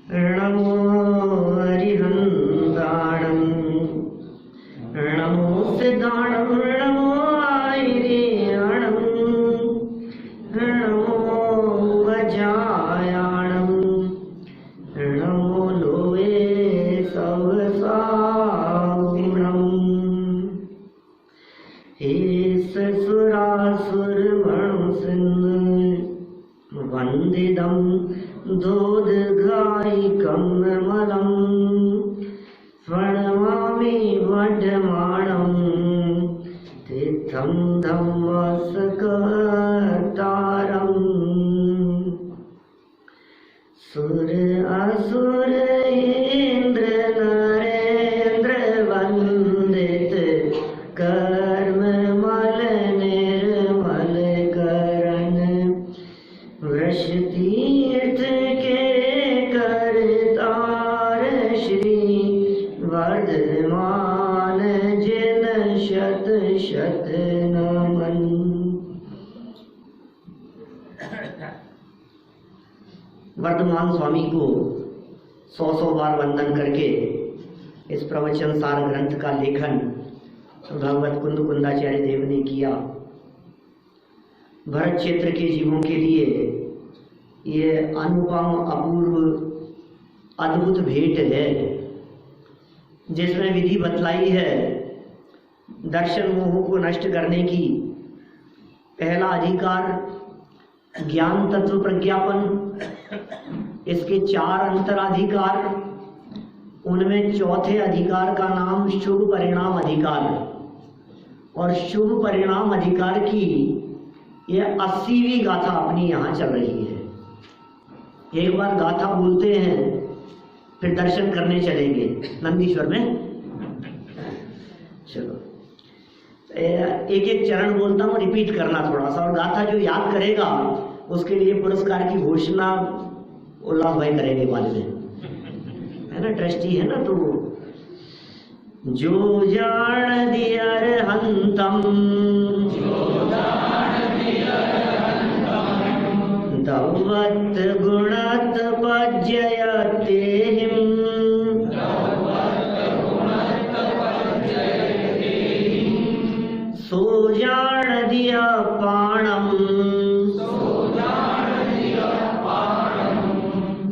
नमो हरिहंताणं नमो सिद्धाणं नमो आयर्याणं नमो वज्रायाणं नमो लोहे सवसागुणम् हे ससुरासुरवणसिंह वन्दितं दोदघायिकं मलं प्रणमामि वड्डमाणं तीर्थं धम्मसकर्तारम् सुर असुर इंद्र नरेंद्र वंदित कर्म मल निर्मल करण वृष तीर्थ के करतार श्री वर्धमान जिन शत शत नमन। वर्धमान स्वामी को 100 बार वंदन करके इस प्रवचन सार ग्रंथ का लेखन भगवत कुंद कुंदाचार्य देव ने किया। भरत क्षेत्र के जीवों के लिए ये अनुपम अपूर्व अद्भुत भेंट है, जिसमें विधि बतलाई है दर्शन मोह को नष्ट करने की। पहला अधिकार ज्ञान तत्व प्रज्ञापन, इसके 4 अंतराधिकार, उनमें चौथे अधिकार का नाम शुभ परिणाम अधिकार। और शुभ परिणाम अधिकार की यह 80वीं गाथा अपनी यहाँ चल रही है। एक बार गाथा बोलते हैं, फिर दर्शन करने चलेंगे नंदीश्वर में। चलो एक एक चरण बोलता हूँ, रिपीट करना थोड़ा सा, और गाथा जो याद करेगा उसके लिए पुरस्कार की घोषणा उल्लास भाई करेंगे बाद में, है ना, ट्रस्टी है ना। तो जो जान दिया हंतम दौवत गुणत पज्जयतेहिं सो जान दिया पाणम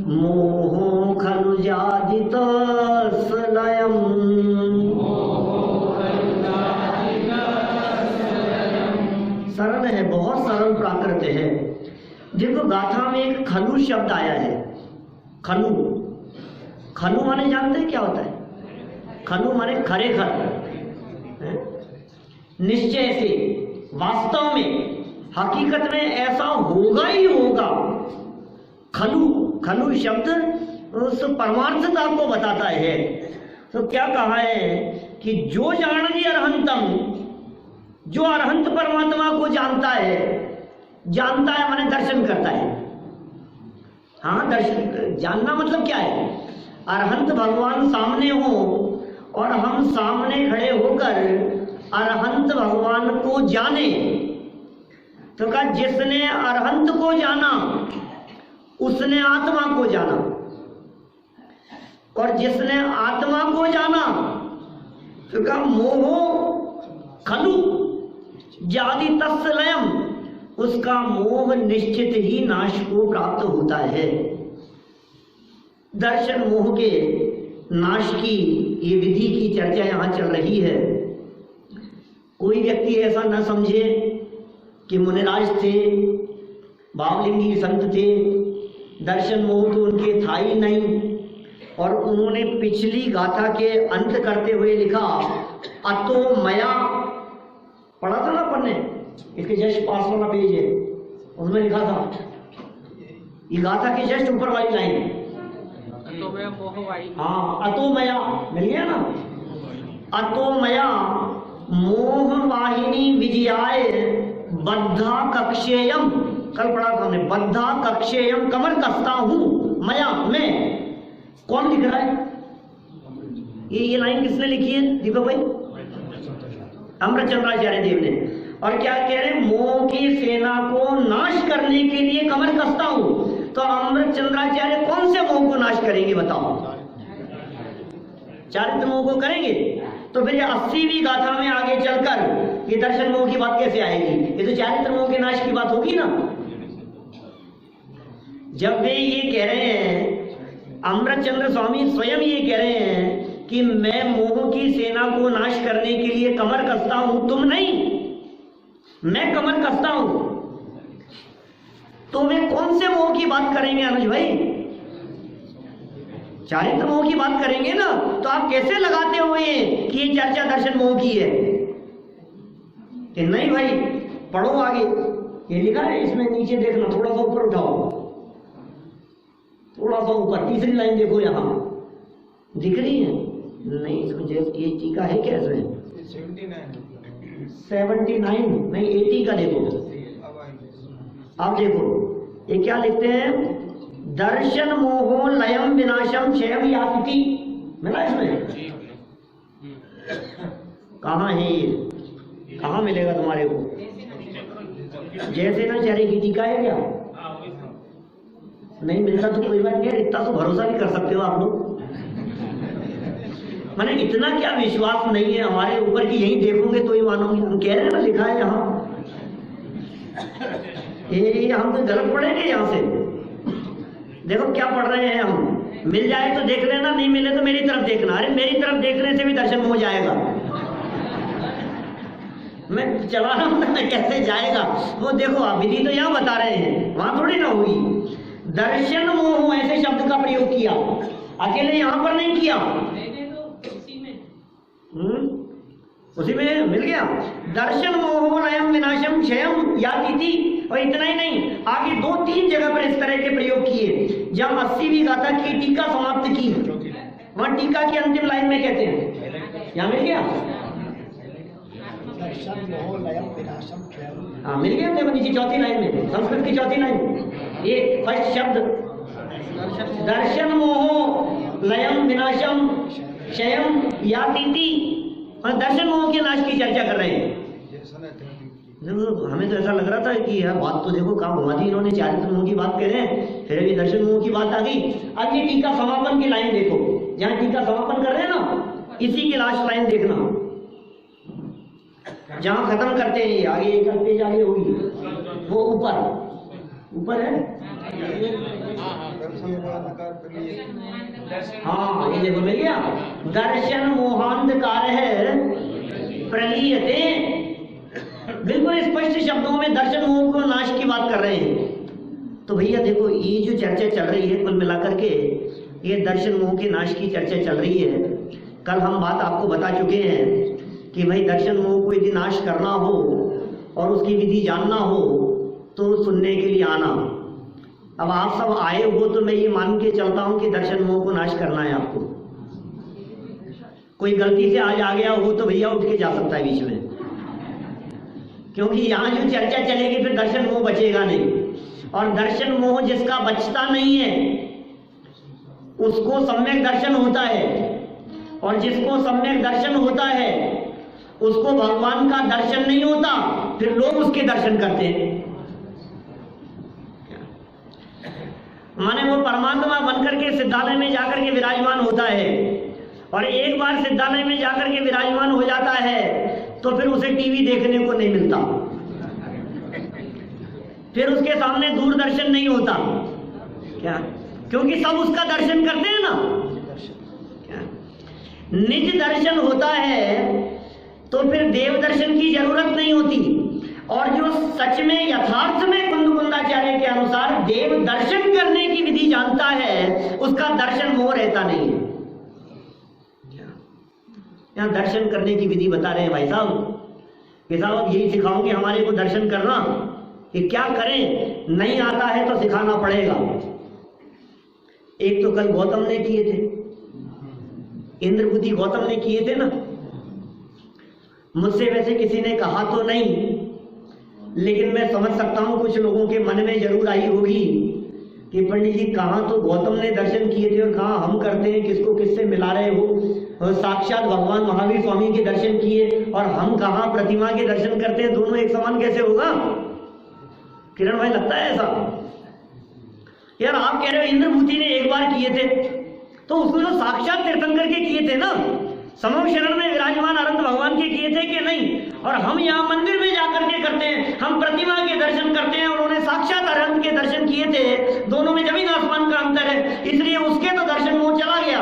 मोहो खलु जादित सलयम्। सरल है, बहुत सरल प्राकृत है। देखो गाथा में एक खलु शब्द आया है। खलु, खलु माने जानते हैं क्या होता है? खलु माने खरे खर, निश्चय से, वास्तव में, हकीकत में ऐसा होगा ही होगा। खलु, खलु शब्द उस परमार्थता को बताता है। तो क्या कहा है कि जो जानती अरहंतम, जो अरहंत परमात्मा को जानता है, जानता है माने दर्शन करता है। हाँ, दर्शन जानना मतलब क्या है? अरहंत भगवान सामने हो और हम सामने खड़े होकर अरहंत भगवान को जाने। तो कहा जिसने अरहंत को जाना उसने आत्मा को जाना, और जिसने आत्मा को जाना तो कहा मोहो खलु जाति तत्सलयम, उसका मोह निश्चित ही नाश को प्राप्त होता है। दर्शन मोह के नाश की ये विधि की चर्चा यहाँ चल रही है। कोई व्यक्ति ऐसा न समझे कि मुनिराज थे, बावलिंगी संत थे, दर्शन मोह तो उनके था ही नहीं। और उन्होंने पिछली गाथा के अंत करते हुए लिखा अतो मया, पढ़ा था ना अपन ने, इसके जस्ट पास वाला पेज है, उसमें लिखा था ये गाथा के जस्ट ऊपर वाली लाइन, हाँ, अतो मया मिल गया ना। अतो मया मोह वाहिनी विजयाय बद्धा कक्षेयम, कल पढ़ा था हमने, बद्धा कक्षेयम कमर कसता हूं मया, मैं। कौन लिख रहा है ये लाइन? किसने लिखी है दीपक भाई? अमृतचंद्राचार्य देव ने। और क्या कह रहे हैं? मोह की सेना को नाश करने के लिए कमर कसता हूं। तो अमृत चंद्राचार्य कौन से मोह को नाश करेंगे बताओ? चारित्र मोह को करेंगे। तो फिर ये 80वीं गाथा में आगे चलकर ये दर्शन मोह की बात कैसे आएगी? ये तो चारित्र मोह के नाश की बात होगी ना। जब वे ये कह रहे हैं, अमृत चंद्र स्वामी स्वयं ये कह रहे हैं कि मैं मोह की सेना को नाश करने के लिए कमर कसता हूं, तुम नहीं, मैं कमर कसता हूं, तो वे कौन से मोह की बात करेंगे अनुज भाई? चारित्र मोह की बात करेंगे ना। तो आप कैसे लगाते हुए कि ये चर्चा दर्शन मोह की है? कि नहीं भाई, पढ़ो आगे, ये लिखा है इसमें, नीचे देखना, थोड़ा सा ऊपर उठाओ, थोड़ा सा ऊपर, तीसरी लाइन देखो, यहां दिख रही है? नहीं, इसमें ये टीका है क्या? इसमें 79 नहीं, 80 का देखो। आप देखो ये क्या लिखते हैं, दर्शन मोहो लयम विनाशम क्षयम याति। मिला इसमें? कहाँ है ये? कहाँ मिलेगा तुम्हारे को? जैसे ना चारे की टीका है क्या? नहीं मिलता तो कोई बात नहीं, इतना तो भरोसा भी कर सकते हो आप लोग। मैंने इतना क्या विश्वास नहीं है हमारे ऊपर कि यही देखोगे तो ही मानोगे? हम कह रहे हैं ना, लिखा है यहाँ। ये हम तो गलत पढ़ेंगे यहाँ से? देखो क्या पढ़ रहे हैं हम, मिल जाए तो देख लेना, नहीं मिले तो मेरी तरफ देखना। अरे मेरी तरफ देखने से भी दर्शन हो जाएगा। मैं चला रहा हूं ना, कैसे जाएगा वो देखो। आप विधि तो यहाँ बता रहे हैं, वहां थोड़ी ना होगी। दर्शन मोह ऐसे शब्द का प्रयोग किया, अकेले यहां पर नहीं किया। उसी में मिल गया। दर्शन मोह लयम विनाशम क्षयम याति। और इतना ही नहीं, आगे 2-3 जगह पर इस तरह के प्रयोग किए। जब 80वीं गाथा की टीका समाप्त की, वहां टीका की अंतिम लाइन में कहते हैं, यहाँ मिल गया। हाँ मिल गया, देखो नीचे चौथी लाइन में, संस्कृत की चौथी लाइन, ये फर्स्ट शब्द दर्शन मोह लयम विनाशम क्षयम याति। और दर्शन मोह के नाश की चर्चा कर रहे हैं। हमें तो ऐसा लग रहा था कि यार बात तो देखो कहाँ घुमा दी इन्होंने, चारित्र मोह की बात कर रहे हैं, फिर अभी दर्शन मोह की बात आ गई। अब ये टीका समापन की लाइन देखो, जहाँ टीका समापन कर रहे हैं ना, इसी की लास्ट लाइन देखना, जहाँ खत्म करते हैं। आगे एक पेज आगे होगी, वो ऊपर है। हाँ ये देखो मिल गया। दर्शन मोहांधकार है प्रलीयते। बिल्कुल स्पष्ट शब्दों में दर्शन मोह को नाश की बात कर रहे हैं। तो भैया देखो, ये जो चर्चा चल रही है कुल मिलाकर के, ये दर्शन मोह के नाश की चर्चा चल रही है। कल हम बात आपको बता चुके हैं कि भाई दर्शन मोह को यदि नाश करना हो और उसकी विधि जानना हो तो सुनने के लिए आना। अब आप सब आए हो तो मैं ये मान के चलता हूं कि दर्शन मोह को नाश करना है आपको। कोई गलती से आज आ गया हो तो भैया उठ के जा सकता है बीच में, क्योंकि यहाँ जो चर्चा चलेगी फिर दर्शन मोह बचेगा नहीं। और दर्शन मोह जिसका बचता नहीं है उसको सम्यक दर्शन होता है, और जिसको सम्यक दर्शन होता है उसको भगवान का दर्शन नहीं होता, फिर लोग उसके दर्शन करते हैं। माने वो परमात्मा बनकर के सिद्धालय में जाकर के विराजमान होता है, और एक बार सिद्धालय में जाकर के विराजमान हो जाता है तो फिर उसे टीवी देखने को नहीं मिलता, फिर उसके सामने दूरदर्शन नहीं होता। क्या? क्योंकि सब उसका दर्शन करते हैं ना। क्या? निज दर्शन होता है तो फिर देव दर्शन की जरूरत नहीं होती। और जो सच में यथार्थ में कुंदकुंदाचार्य के अनुसार देव दर्शन करने की विधि जानता है, उसका दर्शन मोह रहता नहीं है। यहाँ दर्शन करने की विधि बता रहे हैं भाई साहब कि साहब अब यही सिखाओगे हमारे को दर्शन करना, कि क्या करें, नहीं आता है तो सिखाना पड़ेगा। एक तो कल गौतम ने किए थे, इंद्रबुद्धि गौतम ने किए थे ना। मुझसे वैसे किसी ने कहा तो नहीं, लेकिन मैं समझ सकता हूं कुछ लोगों के मन में जरूर आई होगी कि पंडित जी कहाँ तो गौतम ने दर्शन किए थे और कहाँ हम करते हैं, किसको किससे मिला रहे हो। और साक्षात भगवान महावीर स्वामी के दर्शन किए और हम कहाँ प्रतिमा के दर्शन करते हैं, दोनों एक समान कैसे होगा? किरण भाई लगता है ऐसा? यार आप कह रहे हो इंद्रभूति ने एक बार किए थे, तो उसको तो साक्षात तीर्थंकर के किए थे ना, समम शरण में विराजमान अनंत भगवान के किए थे कि नहीं? और हम यहाँ मंदिर में जाकर के करते हैं, हम प्रतिमा के दर्शन करते हैं, उन्होंने साक्षात अरहंत के दर्शन किए थे। दोनों में जमीन आसमान का अंतर है, इसलिए उसके तो दर्शन मोह चला गया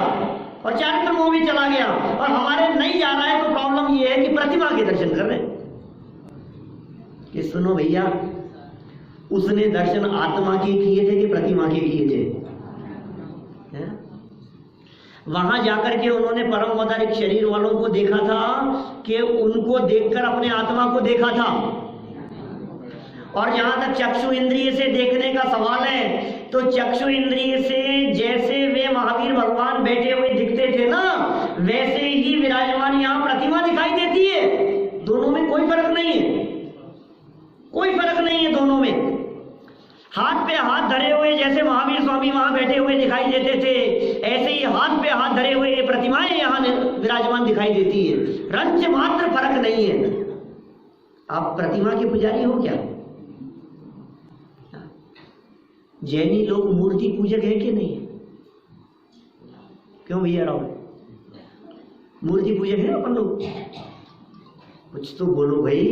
और चारित्र मोह भी चला गया, और हमारे नहीं जा रहा है। तो प्रॉब्लम ये है कि प्रतिमा के दर्शन कर रहे हैं कि सुनो भैया, उसने दर्शन आत्मा के किए थे कि प्रतिमा के किए थे? वहां जाकर के उन्होंने परम अवतारिक शरीर वालों को देखा था कि उनको देखकर अपने आत्मा को देखा था। और जहां तक चक्षु इंद्रिय से देखने का सवाल है, तो चक्षु इंद्रिय से जैसे वे महावीर भगवान बैठे हुए दिखते थे ना, वैसे ही विराजमान यहाँ प्रतिमा दिखाई देती है। दोनों में कोई फर्क नहीं है, कोई फर्क नहीं है दोनों में। हाथ पे हाथ धरे हुए जैसे महावीर स्वामी वहां बैठे हुए दिखाई देते थे, ऐसे ही हाथ पे हाथ धरे हुए ये प्रतिमाएं यहाँ विराजमान दिखाई देती है। रंच मात्र फर्क नहीं है। आप प्रतिमा के पुजारी हो क्या? जैनी लोग मूर्ति पूजक है कि नहीं? क्यों भैया राव, मूर्ति पूजक है अपन लोग? कुछ तो बोलो भाई।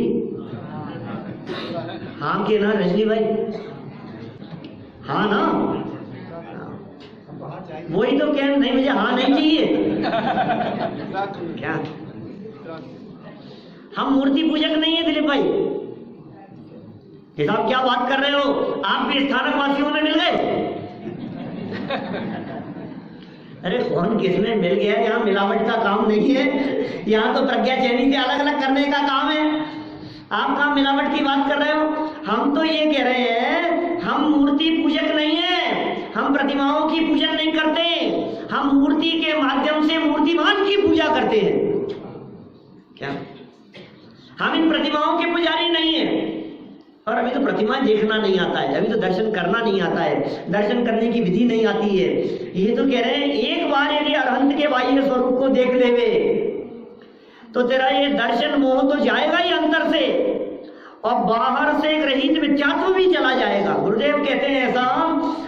हाँ के ना रजनी भाई? हाँ ना? वही तो कह नहीं, मुझे हाँ नहीं चाहिए क्या? हम मूर्ति पूजक नहीं है दिलीप भाई। हिसाब क्या बात कर रहे हो? आप भी स्थानक वासियों में मिल गए? अरे कौन किसमें मिल गया? यहाँ मिलावट का काम नहीं है, यहाँ तो प्रज्ञा चैनी से अलग अलग करने का काम है। आप कहाँ मिलावट की बात कर रहे हो? हम तो ये कह रहे हैं, हम मूर्ति पूजक नहीं है, हम प्रतिमाओं की पूजन नहीं करते, हम मूर्ति के माध्यम से मूर्तिमान की पूजा करते हैं। क्या हम इन प्रतिमाओं के पुजारी नहीं है? और अभी तो प्रतिमा देखना नहीं आता है, अभी तो दर्शन करना नहीं आता है, दर्शन करने की विधि नहीं आती है। ये तो कह रहे हैं एक बार यदि अरहंत के बाह्य स्वरूप को देख लेवे तो तेरा ये दर्शन मोह तो जाएगा ही अंदर से, और बाहर से ग्रहित मिथ्यात्व भी चला जाएगा। गुरुदेव कहते हैं ऐसा,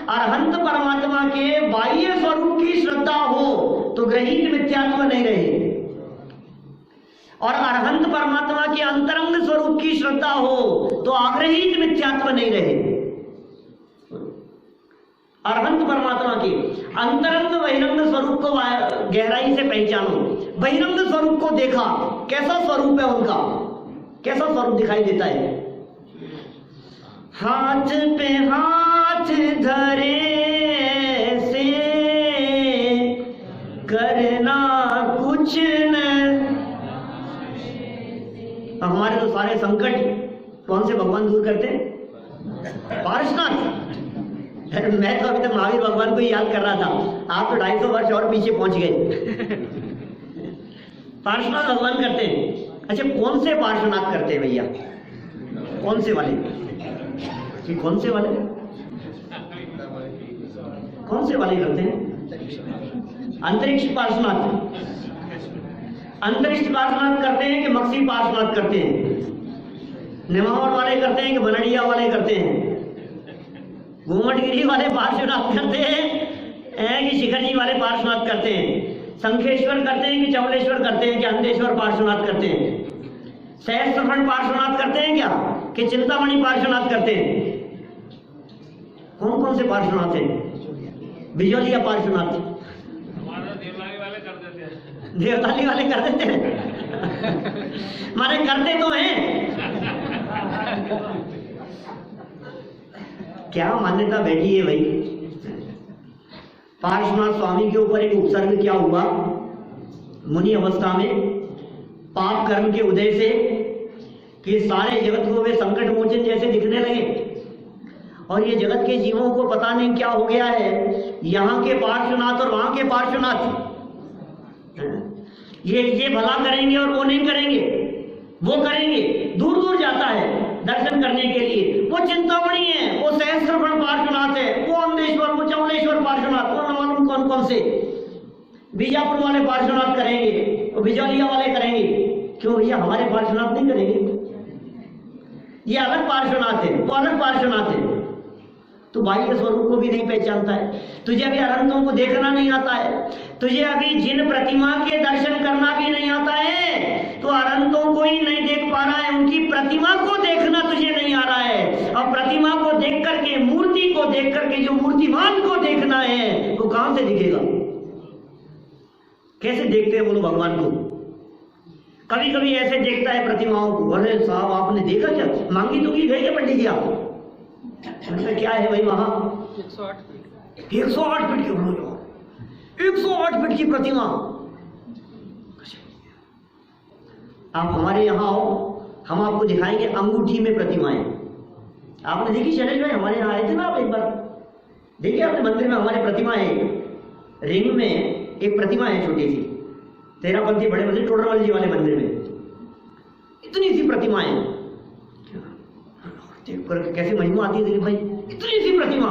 अरहंत परमात्मा के बाह्य स्वरूप की श्रद्धा हो तो ग्रहित मिथ्यात्व नहीं रहे, और अरहंत परमात्मा के अंतरंग स्वरूप की श्रद्धा हो तो आग्रहित मिथ्यात्व नहीं रहे। अरहंत परमात्मा के अंतरंग बहिरंग स्वरूप को गहराई से पहचानो। बहिरंग स्वरूप को देखा, कैसा स्वरूप है उनका, कैसा स्वरूप दिखाई देता है? हाथ पे हाथ धरे से करना कुछ न। हमारे तो सारे संकट कौन से भगवान दूर करते हैं? पार्श्वनाथ। मैं तो अभी तक महावीर भगवान को ही याद कर रहा था, आप तो 250 वर्ष और पीछे पहुंच गए। पार्श्वनाथ भगवान करते हैं। अच्छा, कौन से पार्श्वनाथ करते हैं भैया? कौन से वाले? कि कौन से वाले? कौन से वाले करते हैं? अंतरिक्ष पार्श्वनाथ। अंतरिक्ष पार्श्वनाथ करते हैं कि मक्सी पार्श्वनाथ करते हैं? निमावर वाले करते हैं कि बनड़िया वाले करते हैं? घूमटगिरी वाले पार्श्वनाथ करते हैं कि शिखर जी वाले पार्श्वनाथ करते हैं? शंखेश्वर करते हैं कि चमलेश्वर करते हैं कि अंधेश्वर पार्श्वनाथ करते हैं? सहस्त्रखंड पार्श्वनाथ करते हैं क्या कि चिंतामणि पार्श्वनाथ करते हैं? कौन कौन से पार्श्वनाथ हैं? बिजोलिया पार्श्वनाथ। देवताली वाले कर देते हैं। देवताली वाले कर देते हैं मारे करते तो हैं। क्या मान्यता बैठी है भाई? पार्श्वनाथ स्वामी के ऊपर एक उपसर्ग क्या हुआ? मुनि अवस्था में पाप कर्म के उदय से कि सारे जगत को वे संकट मोचन जैसे दिखने लगे, और ये जगत के जीवों को पता नहीं क्या हो गया है। यहाँ के पार्श्वनाथ और वहां के पार्श्वनाथ, ये भला करेंगे और वो नहीं करेंगे, वो करेंगे। दूर दूर जाता है दर्शन करने के लिए। वो चिंतामणि है, वो सहस्त्रखंड पार्श्वनाथ है, वो अंधेश्वर, वो चमलेश्वर पार्श्वनाथ, वो न मालूम कौन कौन से। बीजापुर वाले पार्श्वनाथ करेंगे, वो बिजौलिया वाले करेंगे। क्यों भैया हमारे पार्श्वनाथ नहीं करेंगे? ये अलग पार्श्वनाथ है, वो अलग पार्श्वनाथ है। तू बाह्य स्वरूप को भी नहीं पहचानता है, तुझे अभी अनंतों को देखना नहीं आता है, तुझे अभी जिन प्रतिमा के दर्शन करना भी नहीं आता है, तो अनंतों को ही नहीं देख पा रहा है, उनकी प्रतिमा को देखना तुझे नहीं आ रहा है। और प्रतिमा को देख करके, मूर्ति को देख करके जो मूर्तिमान को देखना है वो कहां से दिखेगा? कैसे देखते हैं बोलो भगवान को? कभी कभी ऐसे देखता है प्रतिमाओं को, अरे साहब आपने देखा क्या, मांगी तो की गई है पंडित जी आप? क्या है भाई वहां? 108 फीट की 108 फीट की प्रतिमा। आप हमारे यहाँ आओ, हम आपको दिखाएंगे अंगूठी में प्रतिमाएं। आपने देखी शैलेश भाई? हमारे यहाँ आए थे ना आप एक बार, देखिए आपने मंदिर में हमारे प्रतिमा है, रिंग में एक प्रतिमा है छोटी सी, तेरापंथी बड़े मंदिर टोडरमल जी वाले मंदिर में इतनी सी प्रतिमा है। कैसी महिमा आती है दिलीप भाई, इतनी सी प्रतिमा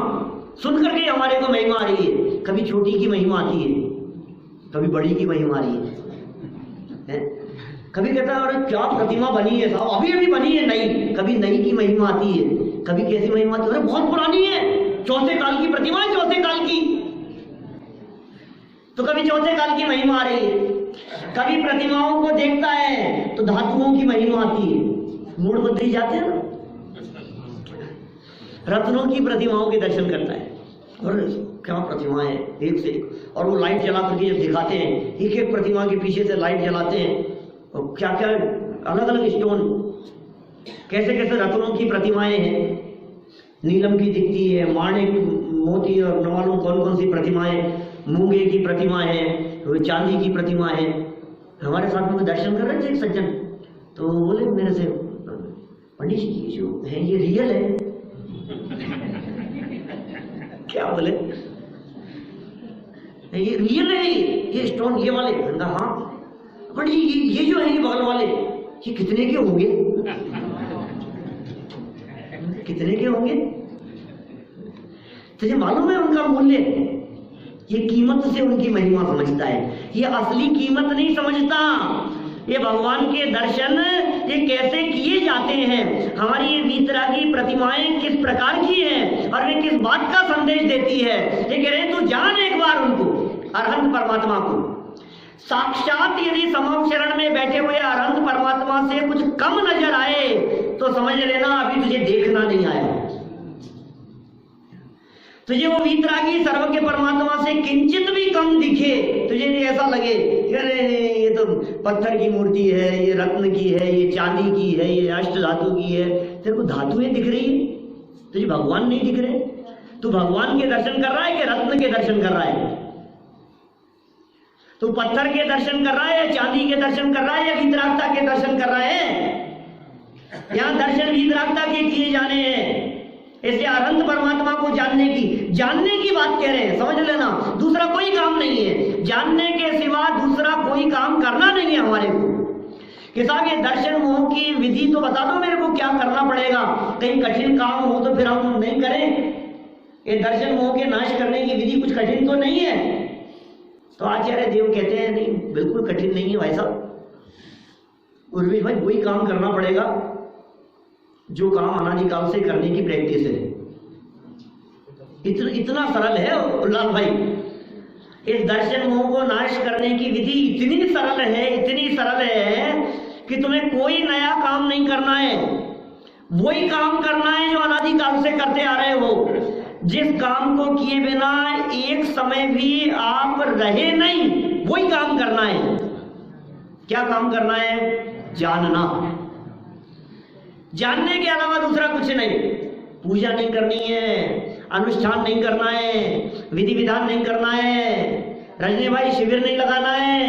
सुन करके हमारे को महिमा आ रही है। कभी छोटी की महिमा आती है, कभी बड़ी की महिमा आ रही है। कभी कहता है अरे क्या प्रतिमा बनी है साहब, अभी अभी बनी है नई, कभी नई की महिमा आती है, कभी कैसी महिमा आती है, अरे बहुत पुरानी है, चौथे काल की प्रतिमा है, चौथे काल की। तो कभी चौथे काल की महिमा आ रही है, कभी प्रतिमाओं को देखता है तो धातुओं की महिमा आती है। मूड बदली जाते हैं ना, रत्नों की प्रतिमाओं के दर्शन करता है, और क्या प्रतिमा है एक से, और वो लाइट जला करके जब दिखाते हैं, एक एक प्रतिमा के पीछे से लाइट जलाते हैं, और क्या क्या अलग अलग स्टोन, कैसे कैसे रत्नों की प्रतिमाएं हैं, नीलम की दिखती है, माणिक मोती और न मालूम कौन कौन सी प्रतिमाएं, मूंगे की प्रतिमा है, चांदी की प्रतिमा है। हमारे साथ में दर्शन कर रहे थे एक सज्जन, तो बोले मेरे से, पंडित जी ये जो है ये रियल है? क्या बोले? ये रियल है ये स्टोन, ये वाले? हाँ। बट ये जो है ये बगल वाले, ये कितने के होंगे? कितने के होंगे? तुझे मालूम है उनका मूल्य? ये कीमत से उनकी महिमा समझता है, ये असली कीमत नहीं समझता। ये भगवान के दर्शन ये कैसे किए जाते हैं, हमारी ये वीतरागी प्रतिमाएं किस प्रकार की हैं और वे किस बात का संदेश देती है। ये कह रहे हैं तू जान एक बार उनको, अरहंत परमात्मा को। साक्षात यदि समम शरण में बैठे हुए अरहंत परमात्मा से कुछ कम नजर आए तो समझ लेना अभी तुझे देखना नहीं आया। तुझे वो वीतरागी सर्व के परमात्मा से किंचित भी कम दिखे, तुझे नहीं ऐसा लगे अरे ये तो पत्थर की मूर्ति है, ये रत्न की है, ये चांदी की है, ये अष्ट धातु की है, तेरे को धातुएं दिख रही है, तुझे भगवान नहीं दिख रहे। तू भगवान के दर्शन कर रहा है कि रत्न के दर्शन कर रहा है? तू पत्थर के दर्शन कर रहा है या चांदी के दर्शन कर रहा है या वीतरागता के दर्शन कर रहा है? यहाँ दर्शन वीतरागता के किए जाने हैं। इसलिए अरहंत परमात्मा को जानने की बात कह रहे हैं, समझ लेना। दूसरा कोई काम नहीं है, जानने के सिवा दूसरा कोई काम करना नहीं है हमारे को। कि साहब ये दर्शन मोह की विधि तो बता दो मेरे को, क्या करना पड़ेगा, कहीं कठिन काम हो तो फिर हम नहीं करें। ये दर्शन मोह के नाश करने की विधि कुछ कठिन तो नहीं है। तो आचार्य देव कहते हैं नहीं, बिल्कुल कठिन नहीं है भाई साहब। उर्वी भाई वही काम करना पड़ेगा जो काम अनादिकाल से करने की प्रैक्टिस है। इतना सरल है उल्लाल भाई। इस दर्शन मोह को नाश करने की विधि इतनी सरल है कि तुम्हें कोई नया काम नहीं करना है, वही काम करना है जो अनादिकाल से करते आ रहे हो। जिस काम को किए बिना एक समय भी आप रहे नहीं, वही काम करना है। क्या काम करना है? जानना। जानने के अलावा दूसरा कुछ नहीं। पूजा नहीं करनी है, अनुष्ठान नहीं करना है, विधि विधान नहीं करना है, रजनी भाई शिविर नहीं लगाना है।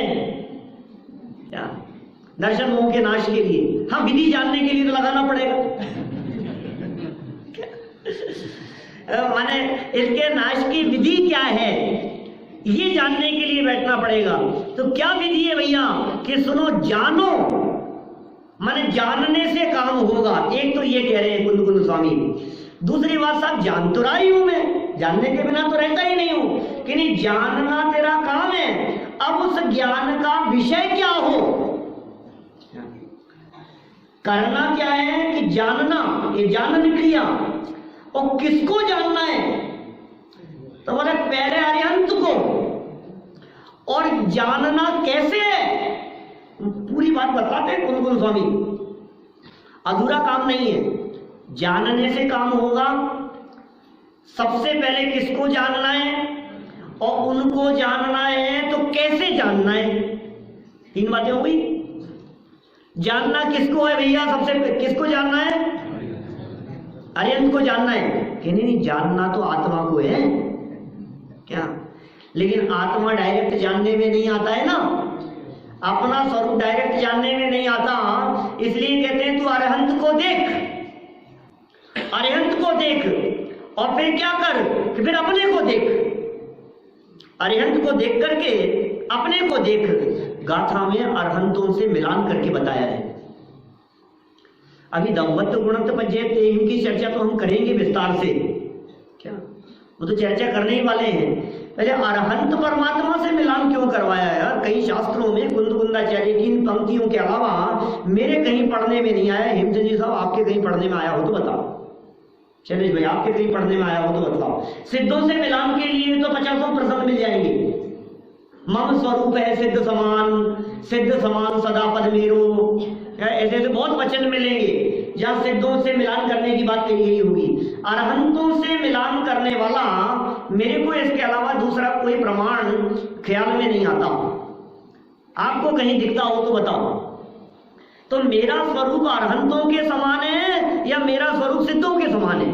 क्या? दर्शन मोह के नाश के लिए। हाँ, विधि जानने के लिए तो लगाना पड़ेगा। माने इसके नाश की विधि क्या है ये जानने के लिए बैठना पड़ेगा। तो क्या विधि है भैया? कि सुनो, जानो, माने जानने से काम होगा। एक तो ये कह रहे हैं कुंद स्वामी। दूसरी बात, साहब जान तो रहा ही हूं मैं, जानने के बिना तो रहता ही नहीं हूं। कि नहीं, जानना तेरा काम है। अब उस ज्ञान का विषय क्या हो, करना क्या है कि जानना, ये जानन क्रिया। और किसको जानना है? तो बोले पहले अरिहंत को। और जानना कैसे है, पूरी बात बताते हैं कुंदकुंद स्वामी। अधूरा काम नहीं है, जानने से काम होगा। सबसे पहले किसको जानना है और उनको जानना है तो कैसे जानना है, 3 बातें हो गई। जानना किसको है भैया? सबसे किसको जानना है? अरिहंत को जानना है कि नहीं, जानना तो आत्मा को है क्या। लेकिन आत्मा डायरेक्ट जानने में नहीं आता है ना, अपना स्वरूप डायरेक्ट जानने में नहीं आता। इसलिए कहते हैं तू अरिहंत को देख, अरिहंत को देख और फिर क्या कर कि फिर अपने को देख। अरिहंत को देख करके अपने को देख। गाथा में अरहंतों से मिलान करके बताया है। अभी दम्भत्व गुणत्व पज्येत की चर्चा तो हम करेंगे विस्तार से, क्या वो तो चर्चा करने ही वाले हैं। पहले अरहंत परमात्मा से मिलान क्यों करवाया है यार? कई शास्त्रों में कुंदकुंदाचार्य की इन पंक्तियों के अलावा मेरे कहीं पढ़ने में नहीं आया। हेमचंद जी साहब आपके कहीं पढ़ने में आया हो तो बताओ। शैलेश भाई आपके कहीं पढ़ने में आया हो तो बताओ। सिद्धों से मिलान के लिए तो 50 प्रसंग मिल जाएंगे। मम स्वरूप है सिद्ध समान सदा पद मेरो, ऐसे ऐसे बहुत वचन मिलेंगे जहां सिद्धों से मिलान करने की बात कही गई होगी। अरहंतों से मिलान करने वाला मेरे को इसके अलावा दूसरा कोई प्रमाण ख्याल में नहीं आता। आपको कहीं दिखता हो तो बताओ। तो मेरा स्वरूप अरहंतों के समान है या मेरा स्वरूप सिद्धों के समान है?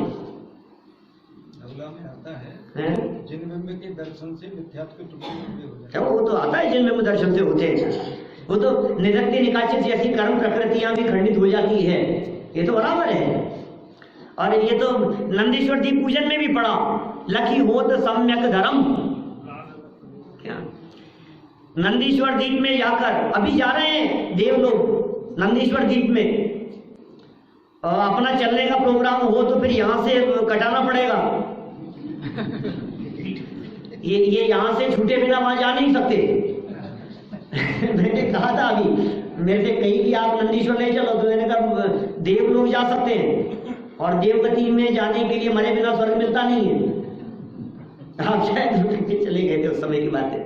जिनमें के दर्शन से मिथ्यात्व के टुकड़े हो जाते। वो तो आता है जिनमें दर्शन से होते हैं। वो तो निरक्ति निकाचित जैसी कर्म प्रकृतियां भी खंडित हो जाती है, ये तो बराबर है। और ये तो नंदीश्वर दीप पूजन में भी पढ़ा, लखी होत सम्यक धर्म। क्या नंदीश्वर दीप में जाकर अभी जा रहे हैं देव लोग नंदीश्वर दीप में, और अपना चलने का प्रोग्राम हो तो फिर यहाँ से कटाना पड़ेगा। ये यहां से छूटे बिना वहां जा नहीं सकते। मैंने कहा था अभी, मेरे से कही कि आप नंदीश्वर नहीं चलो, तो मैंने कहा देव लोग जा सकते हैं और देवगति में जाने के लिए मरे बिना स्वर्ग मिलता नहीं है। आप शायद चले गए थे उस समय की बात है।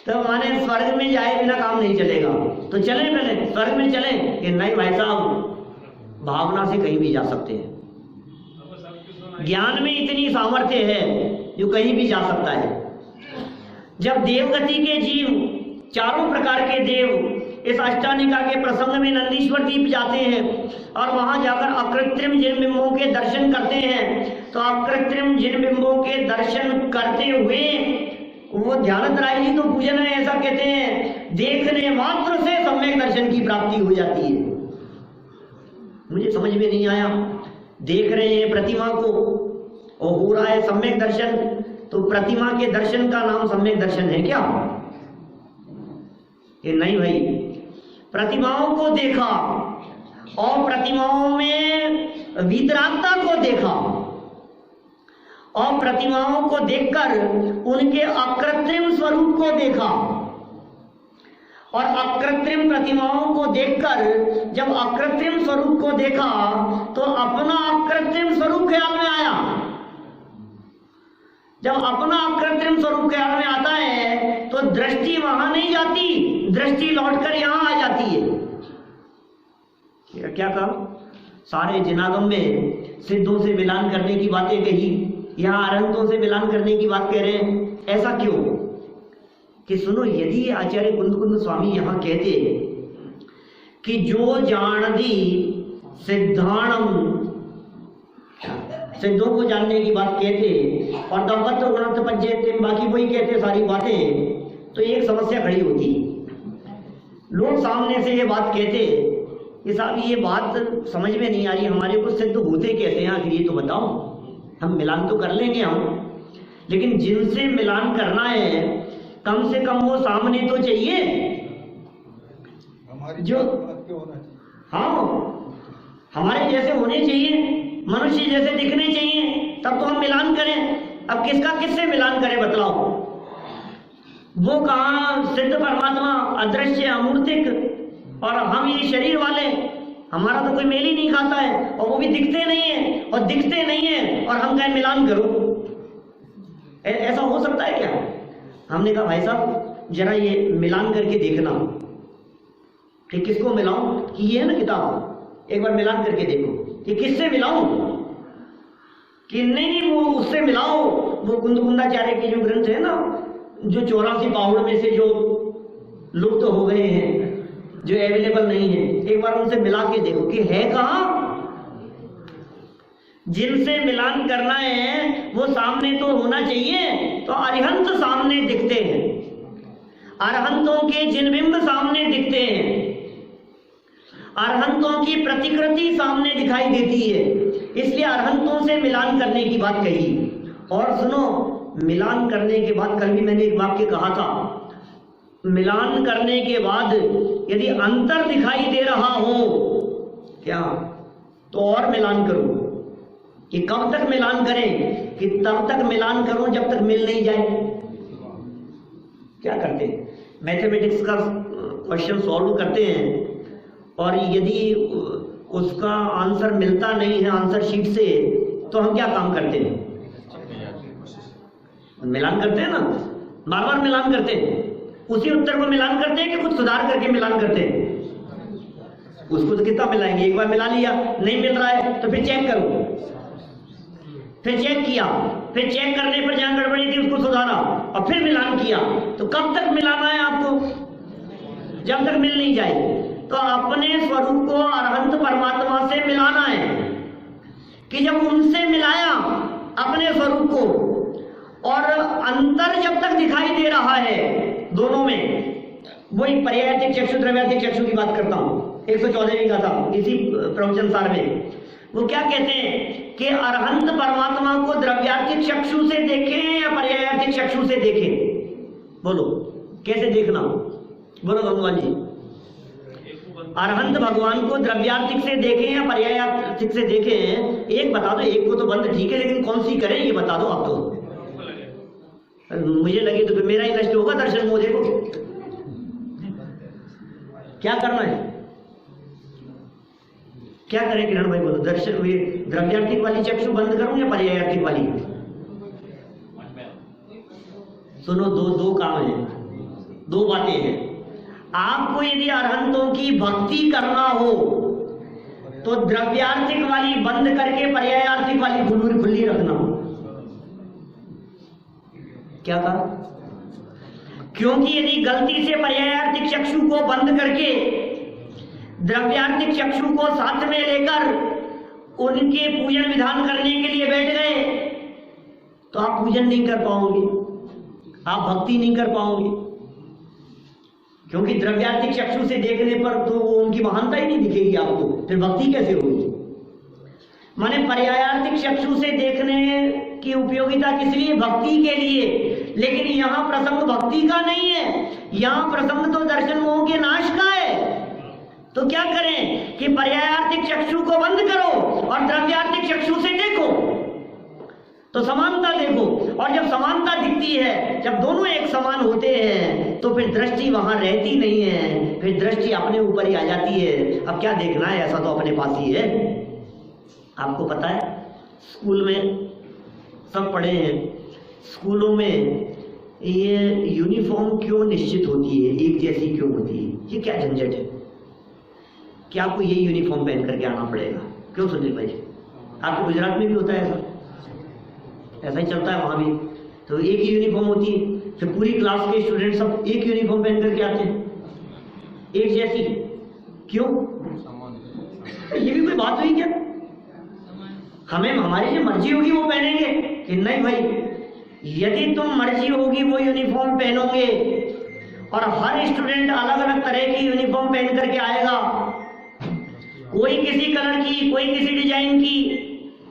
तो माने स्वर्ग में जाए बिना काम नहीं चलेगा, तो चले पहले स्वर्ग में चले कि नहीं भाई साहब भावना से कहीं भी जा सकते हैं। ज्ञान में इतनी सामर्थ्य है जो कहीं भी जा सकता है। जब देवगति के जीव, चारों प्रकार के देव इस अष्टानिका के प्रसंग में नंदीश्वर दीप जाते हैं और वहां जाकर अकृत्रिम जिन बिंबों के दर्शन करते हैं, तो अकृत्रिम जिन बिंबों के दर्शन करते हुए वो ध्यानत राय जी तो पूजन है ऐसा कहते हैं, देखने मात्र से सम्यक दर्शन की प्राप्ति हो जाती है। मुझे समझ में नहीं आया, देख रहे हैं प्रतिमा को और हो रहा है सम्यक दर्शन, तो प्रतिमा के दर्शन का नाम सम्यक दर्शन है क्या? ये नहीं भाई। प्रतिमाओं को देखा और प्रतिमाओं में वीतरागता को देखा और प्रतिमाओं को देखकर उनके अकृत्रिम स्वरूप को देखा, और अकृत्रिम प्रतिमाओं को देखकर जब अकृत्रिम स्वरूप को देखा तो अपना अकृत्रिम स्वरूप ख्याल में आया। जब अपना अकृत्रिम स्वरूप ख्याल में आता है तो दृष्टि वहां नहीं जाती, दृष्टि लौटकर यहां आ जाती है। क्या कहा? सारे जिनागम में सिद्धों से मिलान करने की बातें कही, यहां अरहंतों से मिलान करने की बात कह रहे हैं। ऐसा क्यों? कि सुनो, यदि आचार्य कुंदकुंद स्वामी यहां कहते कि जो जान दी सिद्धाणम, सिद्धों को जानने की बात कहते और दम्पत्व गुणत्व पज्येत बाकी वही कहते सारी बातें, तो एक समस्या खड़ी होती। लोग सामने से ये बात कहते कि साहब ये बात समझ में नहीं आ रही, हमारे को सिद्ध होते कैसे हैं आखिर ये तो बताओ। हम मिलान तो कर लेंगे हम, लेकिन जिनसे मिलान करना है कम से कम वो सामने तो चाहिए जो, हाँ हमारे जैसे होने चाहिए, मनुष्य जैसे दिखने चाहिए, तब तो हम मिलान करें। अब किसका किससे मिलान करें बतलाओ? वो कहाँ सिद्ध परमात्मा अदृश्य अमूर्तिक और हम ये शरीर वाले, हमारा तो कोई मेल ही नहीं खाता है, और वो भी दिखते नहीं है, और दिखते नहीं है और हम कहें मिलान करो। ऐसा हो सकता है क्या? हमने कहा भाई साहब जरा ये मिलान करके देखना कि किसको मिलाऊं, कि ये है ना किताब, एक बार मिलान करके देखो कि किससे मिलाऊं। कि नहीं वो उससे मिलाओ, वो कुंदकुंदाचार्य के जो ग्रंथ है ना, जो 84 पाहुड़ में से जो लुप्त हो गए हैं, जो अवेलेबल नहीं है, एक बार उनसे मिला के देखो कि है कहाँ। जिनसे मिलान करना है वो सामने तो होना चाहिए, तो अरिहंत सामने दिखते हैं, अरहंतों के जिनबिंब सामने दिखते हैं, अरहंतों की प्रतिकृति सामने दिखाई देती है, इसलिए अरहंतों से मिलान करने की बात कही। और सुनो, मिलान करने के बाद, कल भी मैंने एक वाक्य कहा था, मिलान करने के बाद यदि अंतर दिखाई दे रहा हो क्या, तो और मिलान करो। कि कब तक मिलान करें? कि तब तक मिलान करो जब तक मिल नहीं जाए। क्या करते हैं, मैथमेटिक्स का क्वेश्चन सॉल्व करते हैं, और यदि उसका आंसर मिलता नहीं है आंसर शीट से, तो हम क्या काम करते हैं? मिलान करते हैं ना, बार बार मिलान करते हैं। उसी उत्तर को मिलान करते हैं कि कुछ सुधार करके मिलान करते हैं? उसको तो कितना मिलाएंगे, एक बार मिला लिया, नहीं मिल रहा है तो फिर चेक करो, फिर चेक किया, फिर चेक करने पर जहां गड़बड़ी थी उसको सुधारा, और फिर मिलान किया। तो कब तक मिलाना है आपको? जब तक मिल नहीं जाए। तो अपने स्वरूप को अरहंत परमात्मा से मिलाना है, कि जब उनसे मिलाया अपने स्वरूप को, और अंतर जब तक दिखाई दे रहा है दोनों में, वही पर्यायातिक चक्षु द्रव्यातिक चक्षु की बात करता हूं, 114वीं का था इसी प्रवचन सार में। वो क्या कहते हैं कि अरहंत परमात्मा को द्रव्यातिक चक्षु से देखें या पर्यायातिक चक्षु से देखें? बोलो कैसे देखना? बोलो भगवान जी, अरहंत भगवान को द्रव्यार्थिक से देखें या पर्यायार्थिक से देखें? एक बता दो, एक को तो बंद ठीक है, लेकिन कौन सी करें ये बता दो आप। तो मुझे लगे तो मेरा ही नष्ट होगा दर्शन मोह। देखो क्या करना है, क्या करें किरण भाई, बोलो। दर्शन वे द्रव्यार्थिक वाली चक्षु बंद करूं या पर्यायार्थिक वाली? सुनो, दो काम है, दो बातें हैं। आपको यदि अरहंतों की भक्ति करना हो तो द्रव्यार्थिक वाली बंद करके पर्यायार्थिक वाली खुली रखना। क्या कहा? क्योंकि यदि गलती से पर्यायार्थिक चक्षु को बंद करके द्रव्यार्थिक चक्षु को साथ में लेकर उनके पूजन विधान करने के लिए बैठ गए, तो आप पूजन नहीं कर पाओगे, आप भक्ति नहीं कर पाओगे। क्योंकि द्रव्यार्थिक चक्षु से देखने पर तो उनकी महानता ही नहीं दिखेगी आपको, फिर भक्ति कैसे होगी? माने पर्यायार्थिक चक्षु से देखने की उपयोगिता किस लिए? भक्ति के लिए। लेकिन यहां प्रसंग भक्ति का नहीं है, यहां प्रसंग तो दर्शन मोह के नाश का है। तो क्या करें कि पर्यायार्थिक चक्षु को बंद करो और द्रव्यार्थिक चक्षु से देखो, तो समानता देखो। और जब समानता दिखती है, जब दोनों एक समान होते हैं, तो फिर दृष्टि वहां रहती नहीं है, फिर दृष्टि अपने ऊपर ही आ जाती है। अब क्या देखना है, ऐसा तो अपने पास ही है। आपको पता है, स्कूल में सब पढ़े हैं, स्कूलों में ये यूनिफॉर्म क्यों निश्चित होती है, एक जैसी क्यों होती है? ये क्या झंझट है कि आपको ये यूनिफॉर्म पहन करके आना पड़ेगा? क्यों सुनील भाई, आपके गुजरात में भी होता है ऐसा ही चलता है वहां भी। तो एक ही यूनिफॉर्म होती है, फिर पूरी क्लास के स्टूडेंट सब एक यूनिफॉर्म पहन करके आते हैं, एक जैसी। क्यों? ये भी कोई बात हुई क्या? हमें हमारी जो मर्जी होगी वो पहनेंगे कि नहीं भाई? यदि तुम मर्जी होगी वो यूनिफॉर्म पहनोगे और हर स्टूडेंट अलग अलग तरह की यूनिफॉर्म पहन करके आएगा, कोई किसी कलर की, कोई किसी डिजाइन की,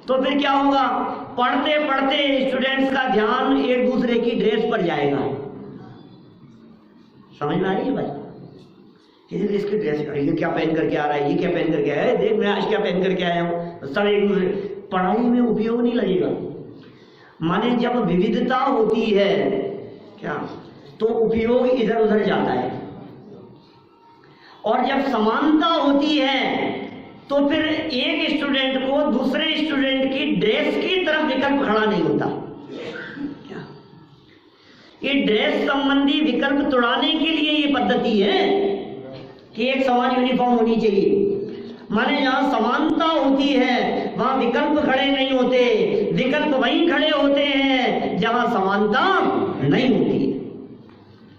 तो फिर क्या होगा? पढ़ते पढ़ते स्टूडेंट्स का ध्यान एक दूसरे की ड्रेस पर जाएगा। समझ में आ रही है भाई? इसकी ड्रेस, ये क्या पहन करके आ रहा है, ये क्या पहन करके आया है, देख मैं आज क्या पहन करके आया हूँ। सब एक दूसरे, पढ़ाई में उपयोग नहीं लगेगा। माने जब विविधता होती है क्या, तो उपयोग इधर उधर जाता है, और जब समानता होती है तो फिर एक स्टूडेंट को दूसरे स्टूडेंट की ड्रेस की तरफ विकल्प खड़ा नहीं होता। ये ड्रेस संबंधी विकल्प तोड़ाने के लिए ये पद्धति है कि एक समान यूनिफॉर्म होनी चाहिए। माने जहां समानता होती है वहां विकल्प खड़े नहीं होते, विकल्प वहीं खड़े होते हैं जहां समानता नहीं होती है।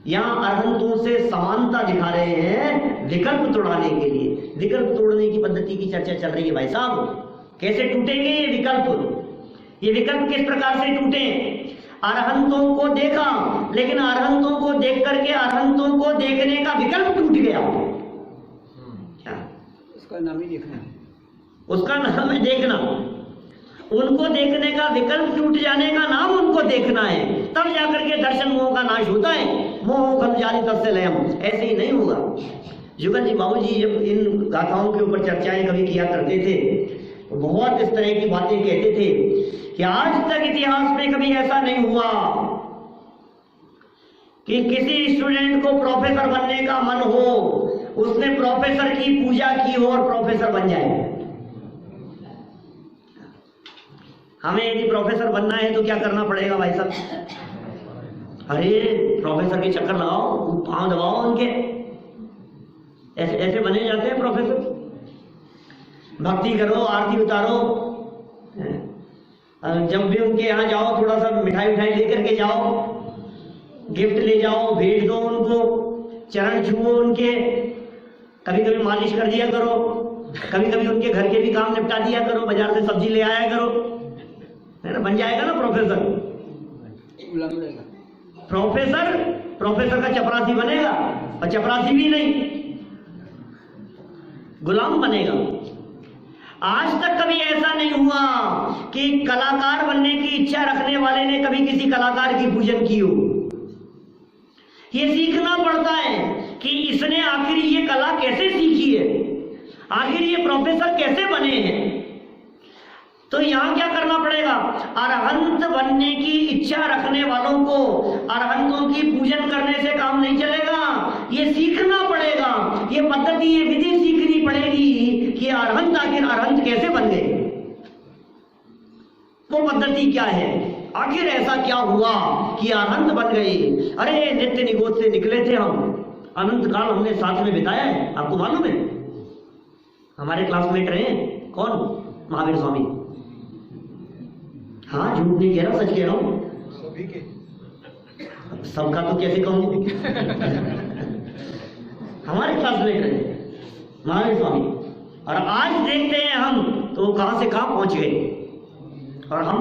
यहां अरहंतों से समानता दिखा रहे हैं विकल्प तोड़ाने के लिए। विकल्प तोड़ने की पद्धति की चर्चा चल रही है भाई साहब। कैसे टूटेंगे ये विकल्प? ये विकल्प किस प्रकार से टूटे? अरहंतों को देखा, लेकिन अरहंतों को देख करके अरहंतों को देखने का विकल्प टूट गया। उसका नाम ही देखना है, उसका नाम है देखना। उनको देखने का विकल्प टूट जाने का नाम उनको देखना है, तब जाकर के दर्शन मोह का नाश होता है। मोह खल जाली तस्य लयम, ऐसे ही नहीं होगा। जुगल जी बाबूजी जब इन गाथाओं के ऊपर चर्चाएं कभी किया करते थे तो बहुत इस तरह की बातें कहते थे कि आज तक इतिहास में कभी ऐसा नहीं हुआ कि किसी स्टूडेंट को प्रोफेसर बनने का मन हो, उसने प्रोफेसर की पूजा की हो और प्रोफेसर बन जाए। हमें यदि प्रोफेसर बनना है तो क्या करना पड़ेगा भाई साहब? अरे प्रोफेसर के चक्कर लगाओ, पांव दबाओ उनके, ऐसे ऐसे बने जाते हैं प्रोफेसर। भक्ति करो, आरती उतारो, जब भी उनके यहाँ जाओ थोड़ा सा मिठाई उठाई लेकर के जाओ, गिफ्ट ले जाओ, भेज दो उनको, चरण छुओ उनके, कभी कभी मालिश कर दिया करो, कभी कभी उनके घर के भी काम निपटा दिया करो, बाजार से सब्जी ले आया करो, है ना? बन जाएगा ना प्रोफेसर। प्रोफेसर का चपरासी बनेगा, और चपरासी भी नहीं, गुलाम बनेगा। आज तक कभी ऐसा नहीं हुआ कि कलाकार बनने की इच्छा रखने वाले ने कभी किसी कलाकार की पूजन की हो। ये सीखना पड़ता है कि इसने आखिर ये कला कैसे सीखी है, आखिर ये प्रोफेसर कैसे बने हैं। तो यहां क्या करना पड़ेगा? अरहंत बनने की इच्छा रखने वालों को अरहंतों की पूजन करने से काम नहीं चलेगा, ये सीखना पड़ेगा, ये पद्धति, ये विधि सीखनी पड़ेगी कि अरहंत आखिर अरहंत कैसे बन गए, वो पद्धति क्या है, आखिर ऐसा क्या हुआ कि अरहंत बन गए। अरे नित्य निगोद से निकले थे हम, अनंत काल हमने साथ में बिताया है, आपको मालूम है? हमारे क्लासमेट रहे कौन? महावीर स्वामी। हाँ, झूठ नहीं कह रहा, सच कह रहा हूं। सभी के, सबका तो कैसे कहूं? हमारे क्लासमेट रहे महावीर स्वामी, और आज देखते हैं हम तो कहां से कहां पहुंच गए। और हम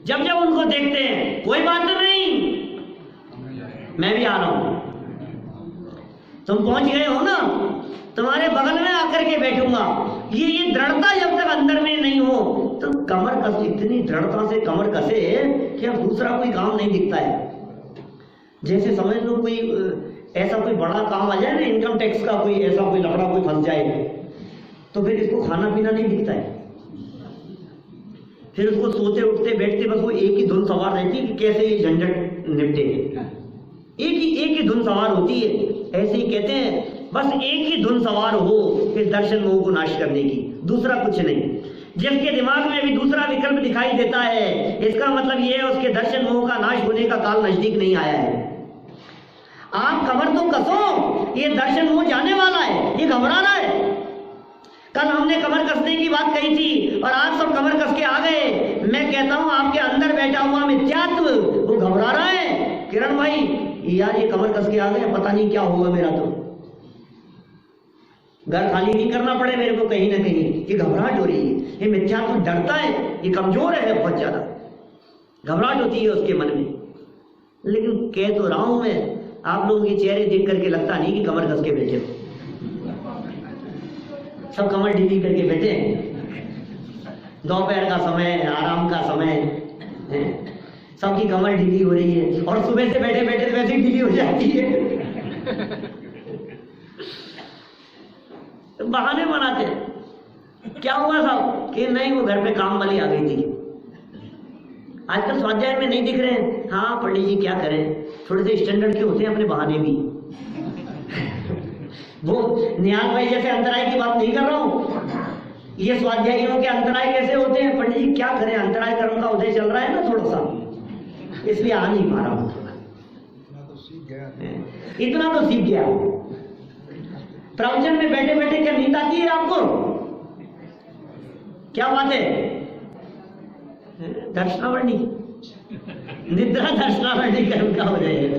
जब जब उनको देखते हैं, कोई बात नहीं, मैं भी आ रहा हूं, तुम पहुंच गए हो ना, तुम्हारे बगल में आकर के बैठूंगा। ये दृढ़ता जब तक अंदर में नहीं हो तो कमर कस, इतनी दृढ़ता से कमर कसे कि अब दूसरा कोई काम नहीं दिखता है। जैसे समझ लो कोई ऐसा कोई बड़ा काम आ जाए ना, इनकम टैक्स का कोई ऐसा कोई लफड़ा कोई फंस जाए, तो फिर इसको खाना पीना नहीं दिखता है, फिर उसको सोते उठते बैठते बस वो एक ही धुन सवार रहती है कि कैसे ये झंझट निपटे। एक ही धुन सवार होती है। ऐसे ही कहते हैं बस एक ही धुन सवार हो इस दर्शन मोह को नाश करने की, दूसरा कुछ नहीं। जिसके दिमाग में भी दूसरा विकल्प दिखाई देता है, इसका मतलब ये है उसके दर्शन मोह का नाश होने का काल नजदीक नहीं आया है। आप कमर तो कसो, ये दर्शन मोह जाने वाला है, ये घबरा रहा है। कल हमने कमर कसने की बात कही थी और आज सब कमर कस के आ गए। मैं कहता हूं आपके अंदर बैठा हुआ मिथ्यात्व वो घबरा रहा है। किरण भाई यार ये कमर कस के आ गए, पता नहीं क्या होगा मेरा, तो घर खाली नहीं करना पड़े मेरे को कहीं ना कहीं, ये घबराहट हो रही है, ये मिथ्यात्व डरता है, ये कमजोर है बहुत ज्यादा, घबराहट होती है उसके मन में। लेकिन कह तो रहा हूं मैं, आप लोगों के चेहरे देख करके लगता नहीं कि कमर कस के बैठे हो, सब कमर ढीली करके बैठे हैं। दोपहर का समय, आराम का समय है, सबकी कमर ढीली हो रही है, और सुबह से बैठे बैठे वैसे ही ढीली हो जाती है। बहाने बनाते हैं। क्या हुआ साहब कि नहीं वो घर पे काम वाली आ गई थी, आजकल स्वाध्याय में नहीं दिख रहे हैं। हाँ पंडित जी क्या करें, थोड़े से स्टैंडर्ड के होते हैं अपने बहाने भी। वो निहाल भाई जैसे अंतराय की बात नहीं कर रहा हूं। ये स्वाध्यायियों के अंतराय कैसे होते हैं? पंडित जी क्या करें, अंतराय कर्म का उदय चल रहा है ना थोड़ा सा, इसलिए आ नहीं पा रहा हूं। इतना तो सीख गया। प्रवचन में बैठे बैठे क्या नींद आती है आपको? क्या बात है? दर्शनावरणी, निद्रा दर्शनावरणी कर्म का हो जाएगा,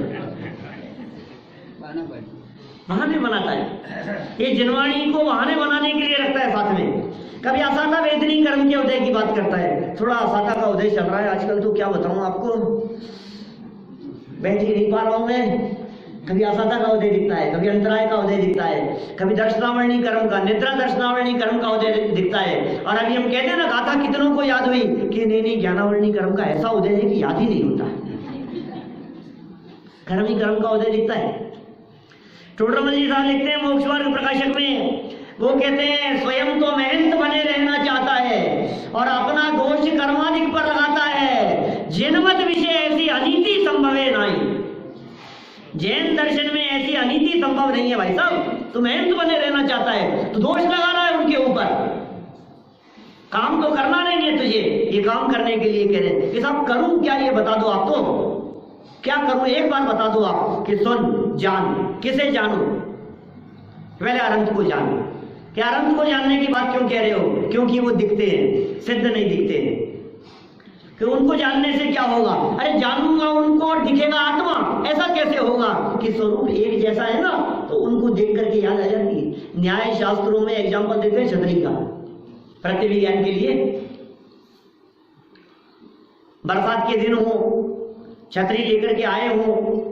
बहाने बनाता है। ये जनवाणी को बहाने बनाने के लिए रखता है साथ में। कभी आसाता वेदनी कर्म के उदय की बात करता है। थोड़ा आसाता का उदय चल रहा है आजकल, तो क्या बताऊं आपको, बैठ ही नहीं पा रहा हूं मैं। कभी आसाता का उदय दिखता है, कभी अंतराय का उदय दिखता है, कभी दर्शनावरणी कर्म का, निद्रा दर्शनावरणी कर्म का उदय दिखता है। और अभी हम कहते हैं ना, गाथा कितनों को याद हुई कि नहीं ज्ञानावरणी कर्म का ऐसा उदय है कि याद ही नहीं होता, कर्म ही कर्म का उदय दिखता है। टोडरमल जी साहब लिखते हैं मोक्ष मार्ग प्रकाशक में, वो कहते हैं स्वयं तो महंत बने रहना चाहता है और अपना दोष कर्माधिक पर लगाता है। जिनमत विषय ऐसी अनीति संभव है नहीं। जैन दर्शन में ऐसी अनीति संभव नहीं है भाई साहब। तू महंत बने रहना चाहता है तो दोष लगा रहा है उनके ऊपर। काम तो करना नहीं है तुझे, ये काम करने के लिए कह रहे हैं कि साहब करूं क्या, ये बता दो आप, तो क्या करूं एक बार बता दो आप कि सुन जान। किसे जानूं? पहले अनंत को जानो। क्या अनंत को जानने की बात क्यों कह रहे हो? क्योंकि वो दिखते हैं, सिद्ध नहीं दिखते हैं। कि उनको जानने से क्या होगा? अरे जानूंगा उनको और दिखेगा आत्मा, ऐसा कैसे होगा कि स्वरूप एक जैसा है ना, तो उनको देख करके याद आ जाती है। न्याय शास्त्रों में एग्जाम्पल देते हैं छतरी का, प्रतिविज्ञान के लिए। बरसात के दिन हो, छतरी लेकर के आए हो,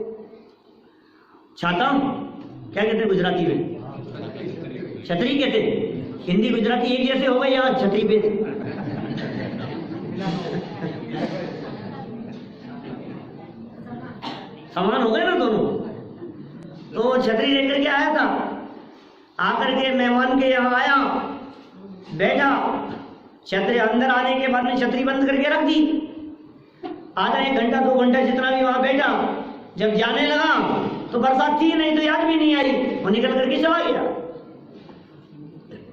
छाता क्या कहते हैं गुजराती में? छतरी कहते हैं। हिंदी गुजराती एक जैसे हो गए यहाँ छतरी पे। समान हो गए ना दोनों। तो छतरी लेकर के आया था, आकर के मेहमान के यहाँ आया, बैठा, छतरी अंदर आने के बाद में छतरी बंद करके रख दी। आधा 1 घंटा 2 घंटा जितना भी वहां बैठा, जब जाने लगा तो बरसात थी नहीं, तो याद भी नहीं आई, वो निकल करके चला गया।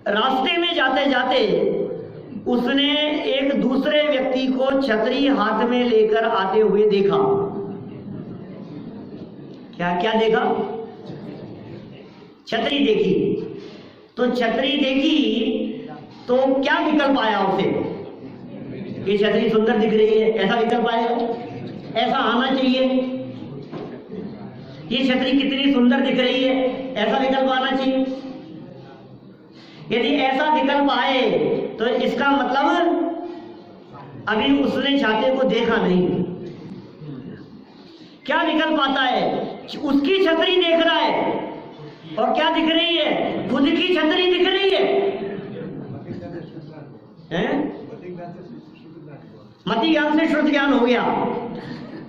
रास्ते में जाते जाते उसने एक दूसरे व्यक्ति को छतरी हाथ में लेकर आते हुए देखा। क्या क्या देखा? छतरी देखी। तो छतरी देखी तो क्या विकल्प आया उसे? ये छतरी सुंदर दिख रही है, ऐसा विकल्प आएगा? ऐसा आना चाहिए। ये छतरी कितनी सुंदर दिख रही है, ऐसा विकल्प आना चाहिए। यदि ऐसा विकल्प आए तो इसका मतलब अभी उसने छाते को देखा नहीं। क्या विकल्प आता है? उसकी छतरी देख रहा है और क्या दिख रही है? खुद की छतरी दिख रही है, मति ज्ञान से श्रुत ज्ञान हो गया।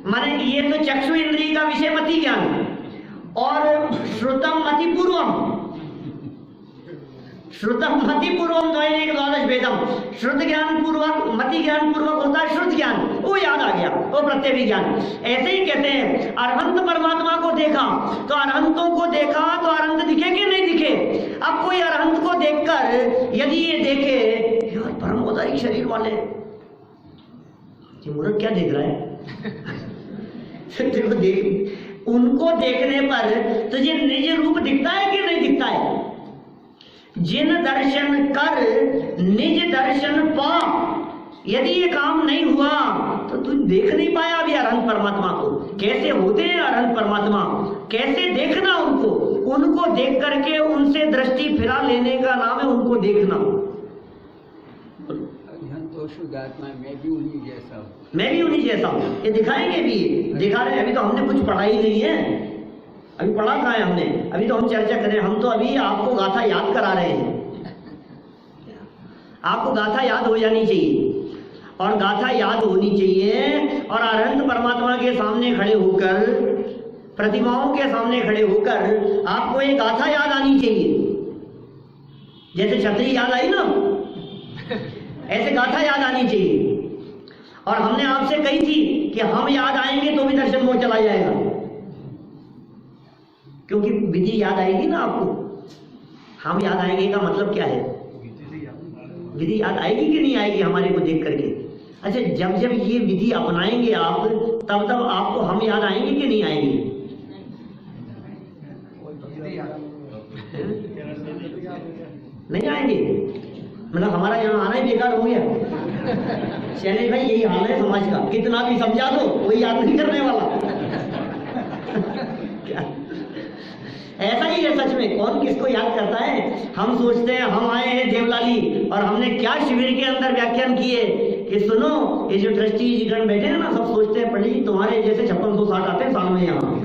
माने ये तो चक्षु इंद्रिय का विषय मति ज्ञान, और श्रुतम मति पूर्वम, श्रुतम मति पूर्वम द्वैनिक द्वादश भेदम। श्रुत ज्ञान पूर्वक, मति ज्ञान पूर्वक होता है श्रुत ज्ञान, वो याद आ गया, वो प्रत्यभिज्ञान। ऐसे ही कहते हैं अरहंत परमात्मा को देखा तो अरहंतों को देखा तो अरहंत दिखे कि नहीं दिखे? अब कोई अरहंत को देखकर यदि ये देखे यार परमोदायी शरीर वाले, मूर्ख क्या देख रहा है? देखो देख, उनको देखने पर तुझे निज रूप दिखता है कि नहीं दिखता है? जिन दर्शन कर निज दर्शन पा। यदि ये काम नहीं हुआ तो तू देख नहीं पाया अभी अरहंत परमात्मा को। कैसे होते हैं अरहंत परमात्मा, कैसे देखना उनको? उनको देख करके उनसे दृष्टि फिरा लेने का नाम है उनको देखना। तो शुद्ध आत्मा, मैं भी उन्हीं जैसा हूँ, मैं भी उन्हीं जैसा हूँ। ये दिखाएंगे भी, दिखा रहे हैं। अभी तो हमने कुछ पढ़ा ही नहीं है, अभी पढ़ा कहाँ है हमने? अभी तो हम चर्चा करें, हम तो अभी आपको गाथा याद करा रहे हैं। आपको गाथा याद हो जानी चाहिए, और गाथा याद होनी चाहिए। और अनंत परमात्मा के सामने खड़े होकर, प्रतिमाओं के सामने खड़े होकर आपको एक गाथा याद आनी चाहिए। जैसे छतरी याद आई ना, ऐसे गाथा याद आनी चाहिए। और हमने आपसे कही थी कि हम याद आएंगे तो भी दर्शन मोह चला जाएगा, क्योंकि विधि याद आएगी ना आपको। हम याद आएंगे का मतलब क्या है? विधि याद आएगी कि नहीं आएगी हमारे को देख करके? अच्छा, जब जब ये विधि अपनाएंगे आप, तब तब आपको हम याद आएंगे कि नहीं आएंगे? नहीं आएंगे, मतलब हमारा यहाँ आना ही बेकार हो गया। शैलेश भाई, यही हाल है समाज का, कितना भी समझा दो कोई याद नहीं करने वाला। ऐसा ही है सच में, कौन किसको याद करता है? हम सोचते हैं हम आए हैं देवलाली और हमने क्या शिविर के अंदर व्याख्यान किए कि सुनो, ये जो ट्रस्टी गण बैठे हैं ना, सब सोचते हैं पंडित जी तुम्हारे जैसे 5660 आते हैं साल में यहाँ।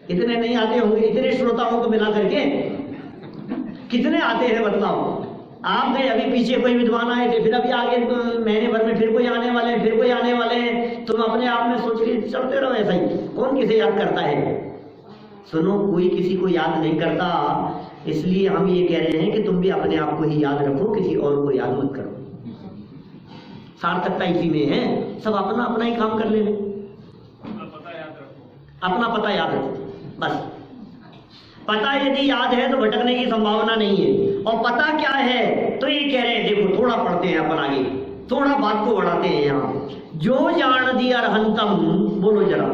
इतने नहीं आते होंगे, इतने श्रोताओं को मिला करके कितने आते हैं बताओ? आप गए, अभी पीछे कोई विद्वान आए थे, फिर अभी आगे महीने भर में फिर कोई आने वाले हैं, फिर कोई आने वाले हैं। तुम अपने आप में सोच के चलते रहो ऐसा ही। कौन किसे याद करता है? सुनो, कोई किसी को याद नहीं करता। इसलिए हम ये कह रहे हैं कि तुम भी अपने आप को ही याद रखो, किसी और को याद मत करो। सार्थकता इसी में है, सब अपना अपना ही काम कर ले। अपना पता याद रखो बस। पता यदि याद है तो भटकने की संभावना नहीं है। और पता क्या है तो ये कह रहे हैं, देखो थोड़ा पढ़ते हैं अपन आगे, थोड़ा बात को बढ़ाते हैं यहाँ। जो जान दी अरहंतम, बोलो जरा,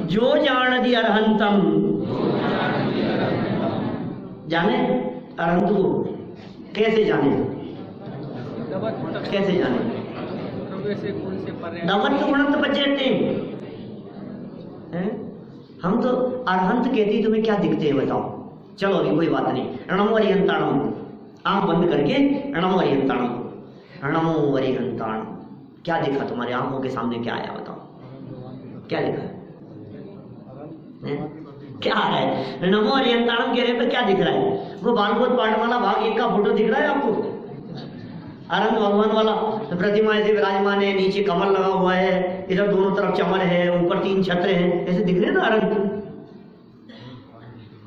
जो जान दी अरहंतम, जाने अरहंत को कैसे जाने? कैसे जाने? दवत गुणत बचेते हैं। हम तो अरहंत कहती, तुम्हें क्या दिखते हैं बताओ? चलो अभी कोई बात नहीं। रणमो अरिहंताणम, आंख बंद करके रणमो अरिहंताणम, रणमो अरिहंताणम, क्या दिखा तुम्हारे आंखों के सामने? क्या आया बताओ? क्या दिखा? क्या है? नमो अरिहंताणम कह रहे तो क्या दिख रहा है? वो बालकोट पाठमाला भाग 1 का फोटो दिख रहा है आपको? अरहंत भगवान वाला प्रतिमा ऐसे विराजमान है, नीचे कमल लगा हुआ है, इधर दोनों तरफ चमन है, ऊपर 3 छत्र हैं, ऐसे दिख रहे हैं ना अरहंत?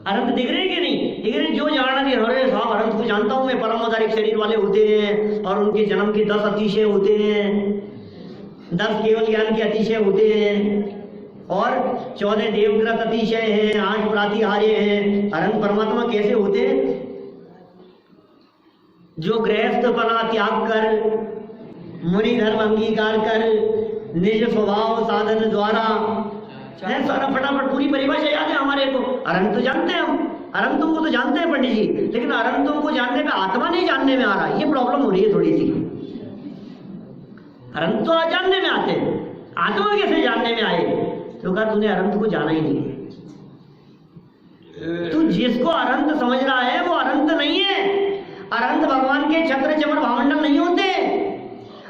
अरहंत दिख रहे हैं कि नहीं? दिख रहे? जो जानना नहीं, अरे साहब अरहंत को जानता हूं मैं, परम औदारिक शरीर वाले होते हैं और उनके जन्म के 10 अतिशय होते हैं, 10 केवल ज्ञान के अतिशय होते हैं और 14 देवग्रत अतिशय हैं, 8 प्रातिहार्य हैं। अरहंत परमात्मा कैसे होते हैं? जो गृहस्थपना त्याग कर, मुनि धर्म अंगीकार कर, निज स्वभाव साधन द्वारा, सारा फटाफट पूरी परिभाषा याद है हमारे को। अरहंत तो जानते हैं हम, अरहंतों को तो जानते हैं पंडित जी, लेकिन अरहंतों को जानने में आत्मा नहीं जानने में आ रहा, ये प्रॉब्लम हो रही है थोड़ी सी। अरहंत तो जानने में आते हैं, आत्मा कैसे जानने में आए? तो कहा तूने अरहंत को जाना ही नहीं। तू जिसको अरहंत समझ रहा है वो अरहंत नहीं है। अरहंत भगवान के छत्र चमर भामंडल नहीं होते,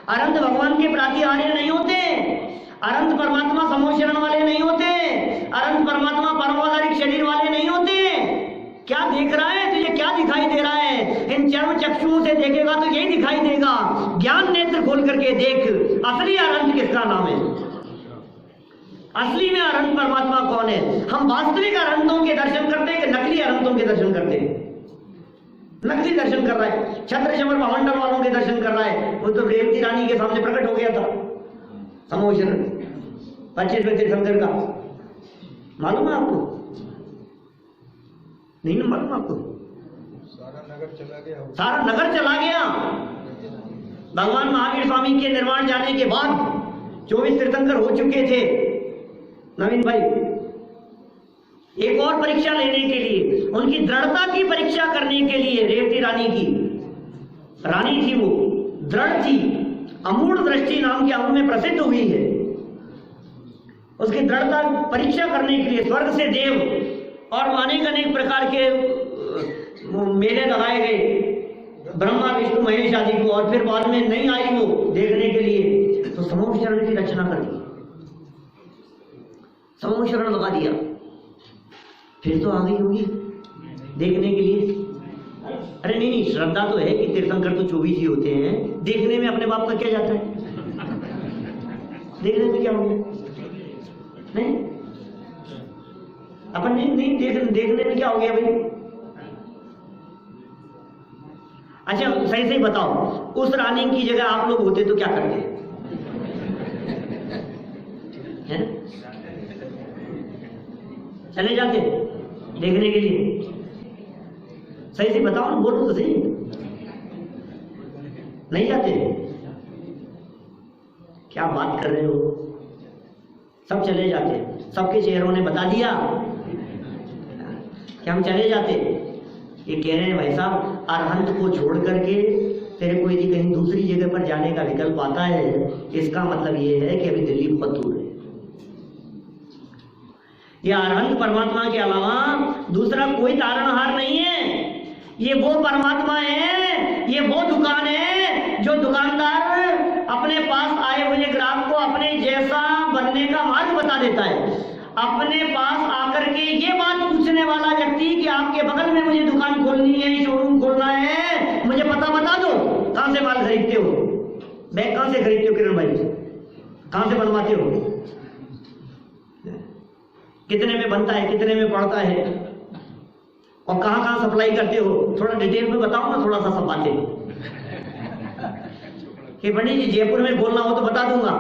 अरहंत भगवान के प्रातिहार्य नहीं होते, अरहंत परमात्मा समोशरण वाले नहीं होते, अरहंत परमात्मा परमोदारिक शरीर वाले नहीं होते। क्या देख रहा है? तुझे क्या दिखाई दे रहा है? इन चर्म चक्षुओं से देखेगा तो यही दिखाई देगा। ज्ञान नेत्र खोल करके देख, असली अरहंत किसका नाम है? असली में अरहंत परमात्मा कौन है? हम वास्तविक अरहंतों के दर्शन करते हैं कि नकली अरहंतों के दर्शन करते हैं? नकली दर्शन कर रहा है, छत्र चमर भामंडल वालों के दर्शन कर रहा है। वो तो रेवती रानी के सामने प्रकट हो गया था समोशरण 25वें तीर्थंकर का, मालूम है आपको? नहीं ना मालूम आपको? सारा नगर चला गया, सारा नगर चला गया। भगवान महावीर स्वामी के निर्वाण जाने के बाद 24 तीर्थंकर हो चुके थे। नवीन भाई, एक और परीक्षा लेने के लिए, उनकी दृढ़ता की परीक्षा करने के लिए, रेवती रानी की रानी थी, वो दृढ़ थी, अमूढ़ दृष्टि नाम के अंग में प्रसिद्ध हुई है। उसकी दृढ़ता परीक्षा करने के लिए स्वर्ग से देव और अनेक अनेक प्रकार के मेले लगाए गए, ब्रह्मा विष्णु महेश आदि को, और फिर बाद में नहीं आई वो देखने के लिए, तो समोशरण की रचना कर दी, समोशरण लगा दिया। फिर तो आ गई होगी देखने के लिए। अरे नहीं, श्रद्धा तो है कि तीर्थंकर तो 24 ही होते हैं, देखने में अपने बाप का क्या जाता है? देखने में क्या हो गया? नहीं अपन नहीं देखने में क्या हो गया भाई? अच्छा सही सही बताओ, उस रानी की जगह आप लोग होते तो क्या करते? है चले जाते देखने के लिए? सही से बताओ ना, बोलो तो सही। नहीं जाते? क्या बात कर रहे हो? सब चले जाते, सबके चेहरों ने बता दिया कि हम चले जाते। ये कह रहे हैं भाई साहब, अरहंत को छोड़ करके तेरे को यदि कहीं दूसरी जगह पर जाने का विकल्प आता है, इसका मतलब ये है कि अभी दिल्ली बहुत दूर है। ये अरहंत परमात्मा के अलावा दूसरा कोई तारणहार नहीं है। ये वो परमात्मा है, ये वो दुकान है जो दुकानदार अपने पास आए हुए ग्राहक को अपने जैसा बनने का मार्ग बता देता है। अपने पास आकर के ये बात पूछने वाला व्यक्ति कि आपके बगल में मुझे दुकान खोलनी है, शोरूम खोलना है, मुझे पता बता दो, कहां से माल खरीदते हो, बैग कहां से खरीदते हो किरण भाई, कहां से बनवाते हो, कितने में बनता है, कितने में पड़ता है, और कहां कहां सप्लाई करते हो, थोड़ा डिटेल में बताओ ना, थोड़ा सा सब बातें। कि पंडित जी जयपुर में खोलना हो तो बता दूंगा,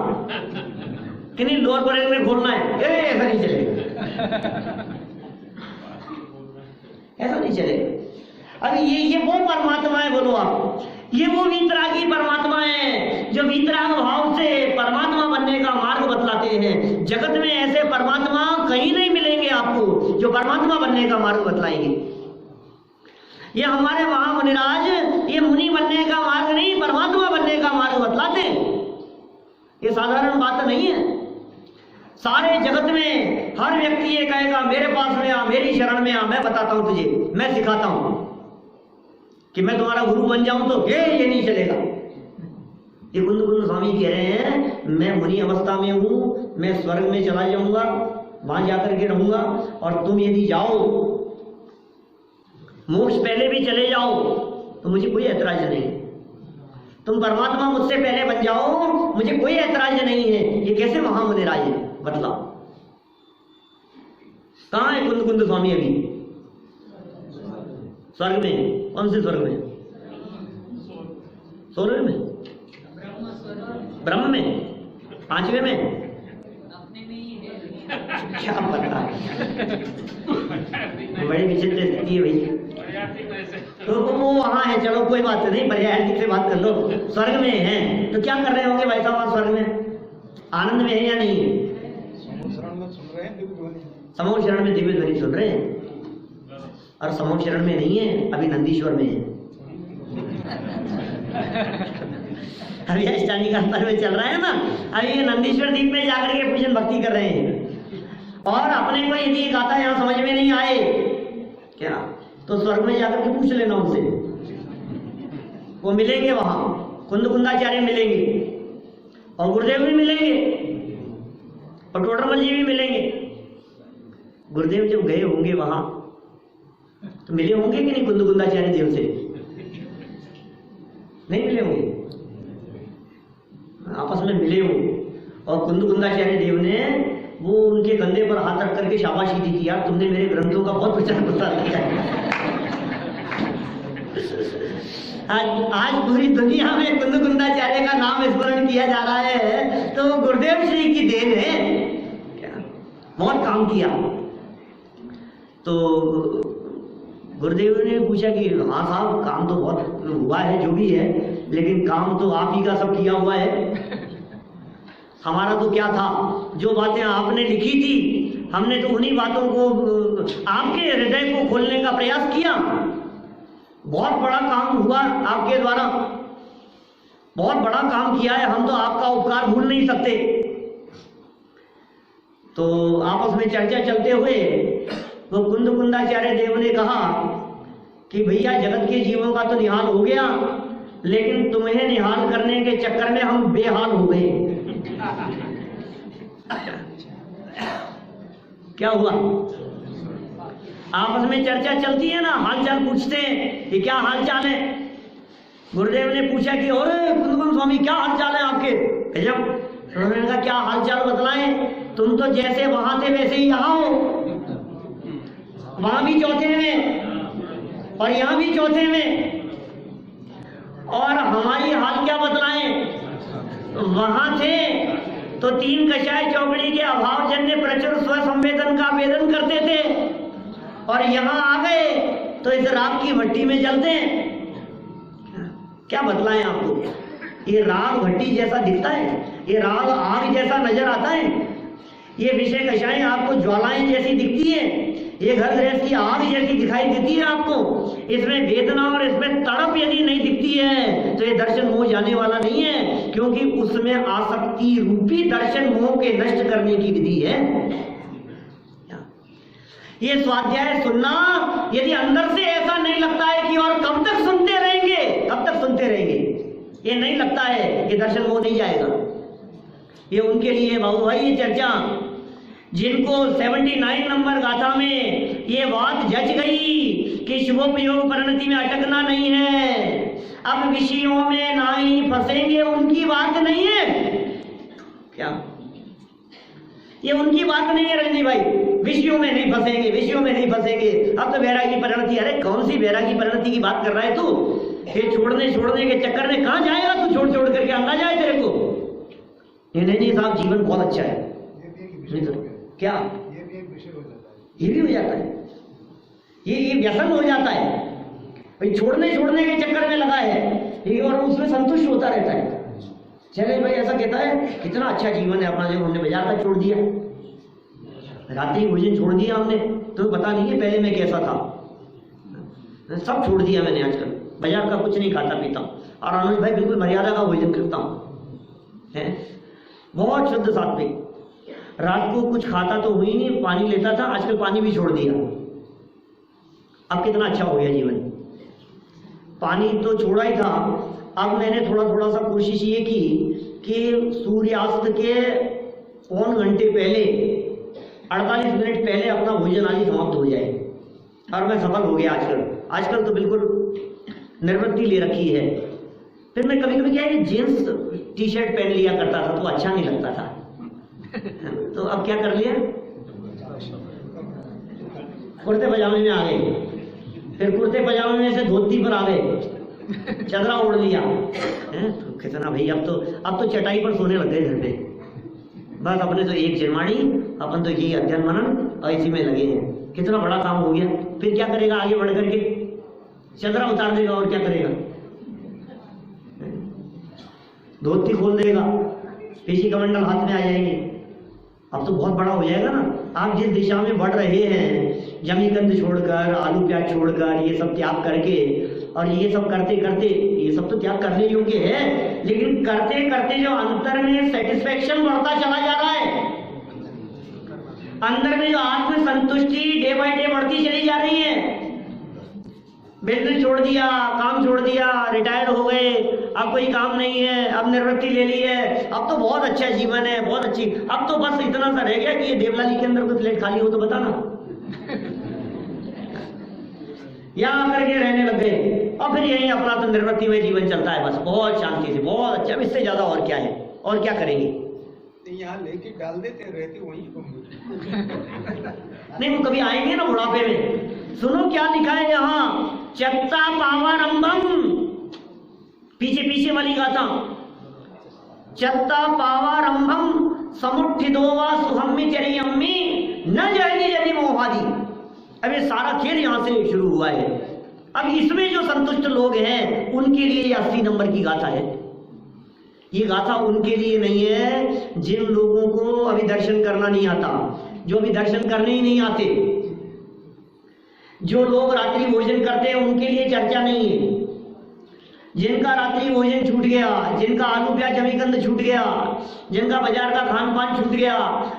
कि नहीं लोअर परेड में खोलना है, ऐसा नहीं चलेगा, ऐसा नहीं चलेगा। अरे ये वो परमात्मा है, बोलो आप, ये वो वीतरागी परमात्मा है जो वीतराग भाव से परमात्मा बनने का मार्ग बतलाते हैं। जगत में ऐसे परमात्मा कहीं नहीं मिलेंगे आपको जो परमात्मा बनने का मार्ग बतलाएंगे। ये हमारे महामुनिराज ये मुनि बनने का मार्ग नहीं, परमात्मा बनने का मार्ग बतलाते हैं। ये साधारण बात नहीं है। सारे जगत में हर व्यक्ति ये कहेगा मेरे पास में आ, मेरी शरण में आ, मैं बताता हूं तुझे, मैं सिखाता हूं कि मैं तुम्हारा गुरु बन जाऊं, तो ये नहीं चलेगा। ये कुंद स्वामी कह रहे हैं मैं मुनि अवस्था में हूं, मैं स्वर्ग में चला जाऊंगा, वहां जाकर के रहूंगा, और तुम यदि जाओ मोक्ष पहले भी चले जाओ तो मुझे कोई ऐतराज नहीं। तुम परमात्मा मुझसे पहले बन जाओ, मुझे कोई ऐतराज नहीं है। ये कैसे महामुनिराज है बतलाओ? कहां है कुंद स्वामी अभी? स्वर्ग में। कौन से स्वर्ग में? सोलह में, ब्रह्म में, पांचवे में, क्या पता, बड़ी विचित्र स्थिति है भाई। तो वो वहां है, चलो कोई बात नहीं, पर्याय से बात कर लो। स्वर्ग में है तो क्या कर रहे होंगे भाई साहब स्वर्ग में? आनंद में है या नहीं है? समूह शरण में दिव्य ध्वनि सुन रहे हैं, और समूह शरण में नहीं है, अभी नंदीश्वर में है। अभी अष्टांगी का पर्व चल रहा है ना, अभी ये नंदीश्वर द्वीप में जाकर के पूजन भक्ति कर रहे हैं। और अपने को यदि गाथा यहाँ समझ में नहीं आए क्या, तो स्वर्ग में जाकर के पूछ लेना उनसे, वो मिलेंगे वहां, कुंदाचार्य मिलेंगे, और गुरुदेव भी मिलेंगे, और टोडरमल जी भी मिलेंगे। गुरुदेव जब गए होंगे वहां तो मिले होंगे कि नहीं कुंदाचार्य देव से? नहीं मिले होंगे, आपस में मिले होंगे। और कुंदाचार्य देव ने वो उनके कंधे पर हाथ रख करके शाबाशी दी कि यार तुमने मेरे ग्रंथों का बहुत प्रचार प्रसार किया है। आज पूरी दुनिया में कुंदाचार्य का नाम स्मरण किया जा रहा है, तो वो गुरुदेव श्री की देन है, क्या बहुत काम किया। तो गुरुदेव ने पूछा कि हाँ साहब काम तो बहुत हुआ है, जो भी है, लेकिन काम तो आप ही का सब किया हुआ है, हमारा तो क्या था, जो बातें आपने लिखी थी हमने तो उन्हीं बातों को, आपके हृदय को खोलने का प्रयास किया। बहुत बड़ा काम हुआ आपके द्वारा, बहुत बड़ा काम किया है, हम तो आपका उपकार भूल नहीं सकते। तो आपस में चर्चा चलते हुए वो कुंदाचार्य देव ने कहा कि भैया जगत के जीवों का तो निहाल हो गया, लेकिन तुम्हें निहाल करने के चक्कर में हम बेहाल हो गए। क्या हुआ? आपस में चर्चा चलती है ना, हालचाल पूछते हैं कि क्या हालचाल है। गुरुदेव ने पूछा कि और कुंद स्वामी क्या हालचाल है आपके? जब उन्होंने कहा क्या हालचाल बतलाएं, तुम तो जैसे वहां थे वैसे ही यहाँ हो, वहां भी चौथे में और यहाँ भी चौथे में, और हमारी हाल क्या बतलाएं, वहां थे तो 3 कषाय चौकड़ी के अभाव जन्य प्रचुर स्वसंवेदन का वेदन करते थे, और यहाँ आ गए तो इस राग की भट्टी में जलते हैं। क्या बतलाएं आपको, ये राग भट्टी जैसा दिखता है, ये राग आग जैसा नजर आता है, ये विषय कषाएं आपको ज्वालाएं जैसी दिखती है, ये घर गृहस्थ की आग जैसी दिखाई देती है आपको, इसमें वेदना और इसमें तड़प यदि नहीं दिखती है तो ये दर्शन मोह जाने वाला नहीं है, क्योंकि उसमें आसक्ति रूपी दर्शन मोह के नष्ट करने की विधि है। ये स्वाध्याय सुनना, यदि अंदर से ऐसा नहीं लगता है कि और कब तक सुनते रहेंगे, कब तक सुनते रहेंगे, ये नहीं लगता है, ये दर्शन मोह नहीं जाएगा। ये उनके लिए बाबू भाई ये चर्चा, जिनको 79 नंबर गाथा में ये बात जच गई कि शुभोपयोग परिणति में अटकना नहीं है, अब विषयों में ना ही फंसेंगे, उनकी बात नहीं है। क्या ये उनकी बात नहीं है रंजी भाई, विषयों में नहीं फंसेंगे, विषयों में नहीं फंसेंगे, अब तो वैरागी परिणति। अरे कौन सी वैरागी परिणति की बात कर रहा है तू? ये छोड़ने के चक्कर में कहां जाएगा तू? छोड़ करके अंगा जाए तेरे को। नहीं साहब, जीवन बहुत अच्छा है। क्या ये भी एक विषय हो जाता है, ये भी हो जाता है, ये व्यसन हो जाता है भाई, छोड़ने के चक्कर में लगा है ये, और उसमें संतुष्ट होता रहता है। चले भाई ऐसा कहता है कितना अच्छा जीवन है अपना, जो हमने बाजार का छोड़ दिया, रात्रि भोजन छोड़ दिया हमने, तो पता नहीं है पहले मैं कैसा था, सब छोड़ दिया मैंने आजकल, बाजार का कुछ नहीं खाता पीता, और अनुज भाई बिल्कुल मर्यादा का भोजन करता हूँ, है बहुत शुद्ध सात्विक। रात को कुछ खाता तो हुई नहीं, पानी लेता था, आजकल पानी भी छोड़ दिया। अब कितना अच्छा हो गया जीवन, पानी तो छोड़ा ही था, अब मैंने थोड़ा सा कोशिश ये की कि सूर्यास्त के पौन घंटे पहले 48 मिनट पहले अपना भोजन आदि समाप्त हो जाए, और मैं सफल हो गया आजकल तो बिल्कुल निवृत्ति ले रखी है। फिर मैं कभी क्या है कि जीन्स टी शर्ट पहन लिया करता था तो अच्छा नहीं लगता था, तो अब क्या कर लिया, कुर्ते पजामे में आ गए, फिर कुर्ते पजामे में से धोती पर आ गए, चदरा ओढ़ लिया, तो कितना भाई, अब तो चटाई पर सोने लग गए घर पे, बस अपने तो एक जन्माड़ी, अपन तो यही अध्ययन मनन और इसी में लगे हैं। कितना बड़ा काम हो गया, फिर क्या करेगा आगे बढ़ करके, चदरा उतार देगा और क्या करेगा, धोती खोल देगा, पेशी कमंडल हाथ में आ जाएंगे। अब तो बहुत बड़ा हो जाएगा ना, आप जिस दिशा में बढ़ रहे हैं, जमीकंद छोड़कर, आलू प्याज छोड़कर, ये सब त्याग करके, और ये सब करते करते, ये सब तो त्याग करने योग्य है, लेकिन करते करते जो अंतर में सेटिस्फेक्शन बढ़ता चला जा रहा है, अंदर में जो आत्म संतुष्टि डे बाय डे बढ़ती चली जा रही है। बिजनेस छोड़ दिया, काम छोड़ दिया, रिटायर हो गए, अब कोई काम नहीं है, अब निवृत्ति ले ली है, अब तो बहुत अच्छा जीवन है, बहुत अच्छी, अब तो बस इतना सा रह गया कि ये देवलाली के अंदर कोई फ्लैट खाली हो तो बताना, यहाँ आकर के रहने लग गए, और फिर यही अपना तो निवृत्ति में जीवन चलता है, बस बहुत शांति से, बहुत अच्छा, इससे ज्यादा और क्या है, और क्या करेंगे। यहाँ लेके डाल देते रहते वहीं नहीं, वो कभी आएंगे ना बुढ़ापे में। सुनो क्या लिखा है यहाँ, चत्ता पावारंभम, पीछे वाली गाथा, चत्ता पावारंभम समुत्थितो वा सुहम्मि चरियम्मि न जयति जनि मोहादि। अब ये सारा खेल यहाँ से शुरू हुआ है। अब इसमें जो संतुष्ट लोग हैं उनके लिए 80 नंबर की गाथा है। ये गाथा उनके लिए नहीं है जिन लोगों को अभी दर्शन करना नहीं आता, जो अभी दर्शन करने ही नहीं आते। जो लोग रात्रि भोजन करते हैं उनके लिए चर्चा नहीं है। जिनका रात्रि भोजन छूट गया, जिनका आलू प्याज जमीकंद छूट गया, जिनका बाजार का खान पान छूट गया,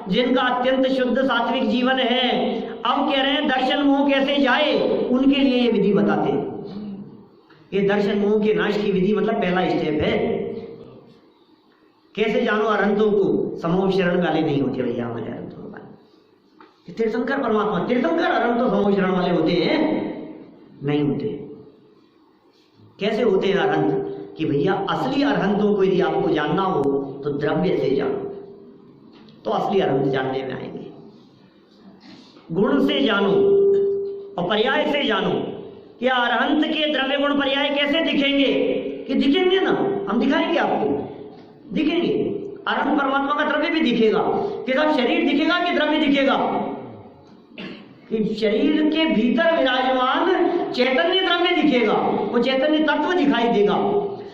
जिनका अत्यंत शुद्ध सात्विक जीवन है, अब कह रहे हैं दर्शन मोह कैसे जाए, उनके लिए ये विधि बताते हैं। ये दर्शन मोह के नाश की विधि मतलब पहला स्टेप है। कैसे जानो अरहंतों को, समूह शरण वाले नहीं होते भैया हमारे अरहंतों वाले। तीर्थंकर परमात्मा, तीर्थंकर अरहंत समूह शरण वाले होते हैं? नहीं होते। कैसे होते हैं अरहंत? कि भैया असली अरहंतों को यदि आपको जानना हो तो द्रव्य से जानो, तो असली अरहंत जानने में आएंगे। गुण से जानो और पर्याय से जानो कि अरहंत के द्रव्य गुण पर्याय कैसे दिखेंगे। कि दिखेंगे ना, हम दिखाएंगे आपको, दिखेंगे। अनंत परमात्मा का द्रव्य भी दिखेगा। कि साहब शरीर दिखेगा कि द्रव्य दिखेगा? कि शरीर के भीतर विराजमान चैतन्य द्रव्य दिखेगा, वो चैतन्य तत्व दिखाई देगा,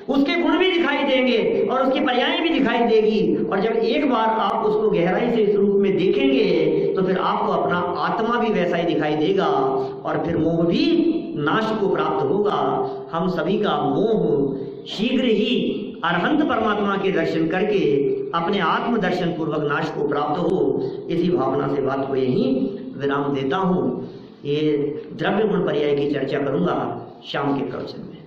उसके गुण भी दिखाई देंगे और उसकी पर्याय भी दिखाई देगी। और जब एक बार आप उसको गहराई से इस रूप में देखेंगे तो फिर आपको अपना आत्मा भी वैसा ही दिखाई देगा और फिर मोह भी नाश को प्राप्त होगा। हम सभी का मोह शीघ्र ही अरहंत परमात्मा के दर्शन करके अपने आत्म दर्शन पूर्वक नाश को प्राप्त हो, इसी भावना से बात को यहीं विराम देता हूँ। ये द्रव्य गुण पर्याय की चर्चा करूंगा शाम के प्रवचन में।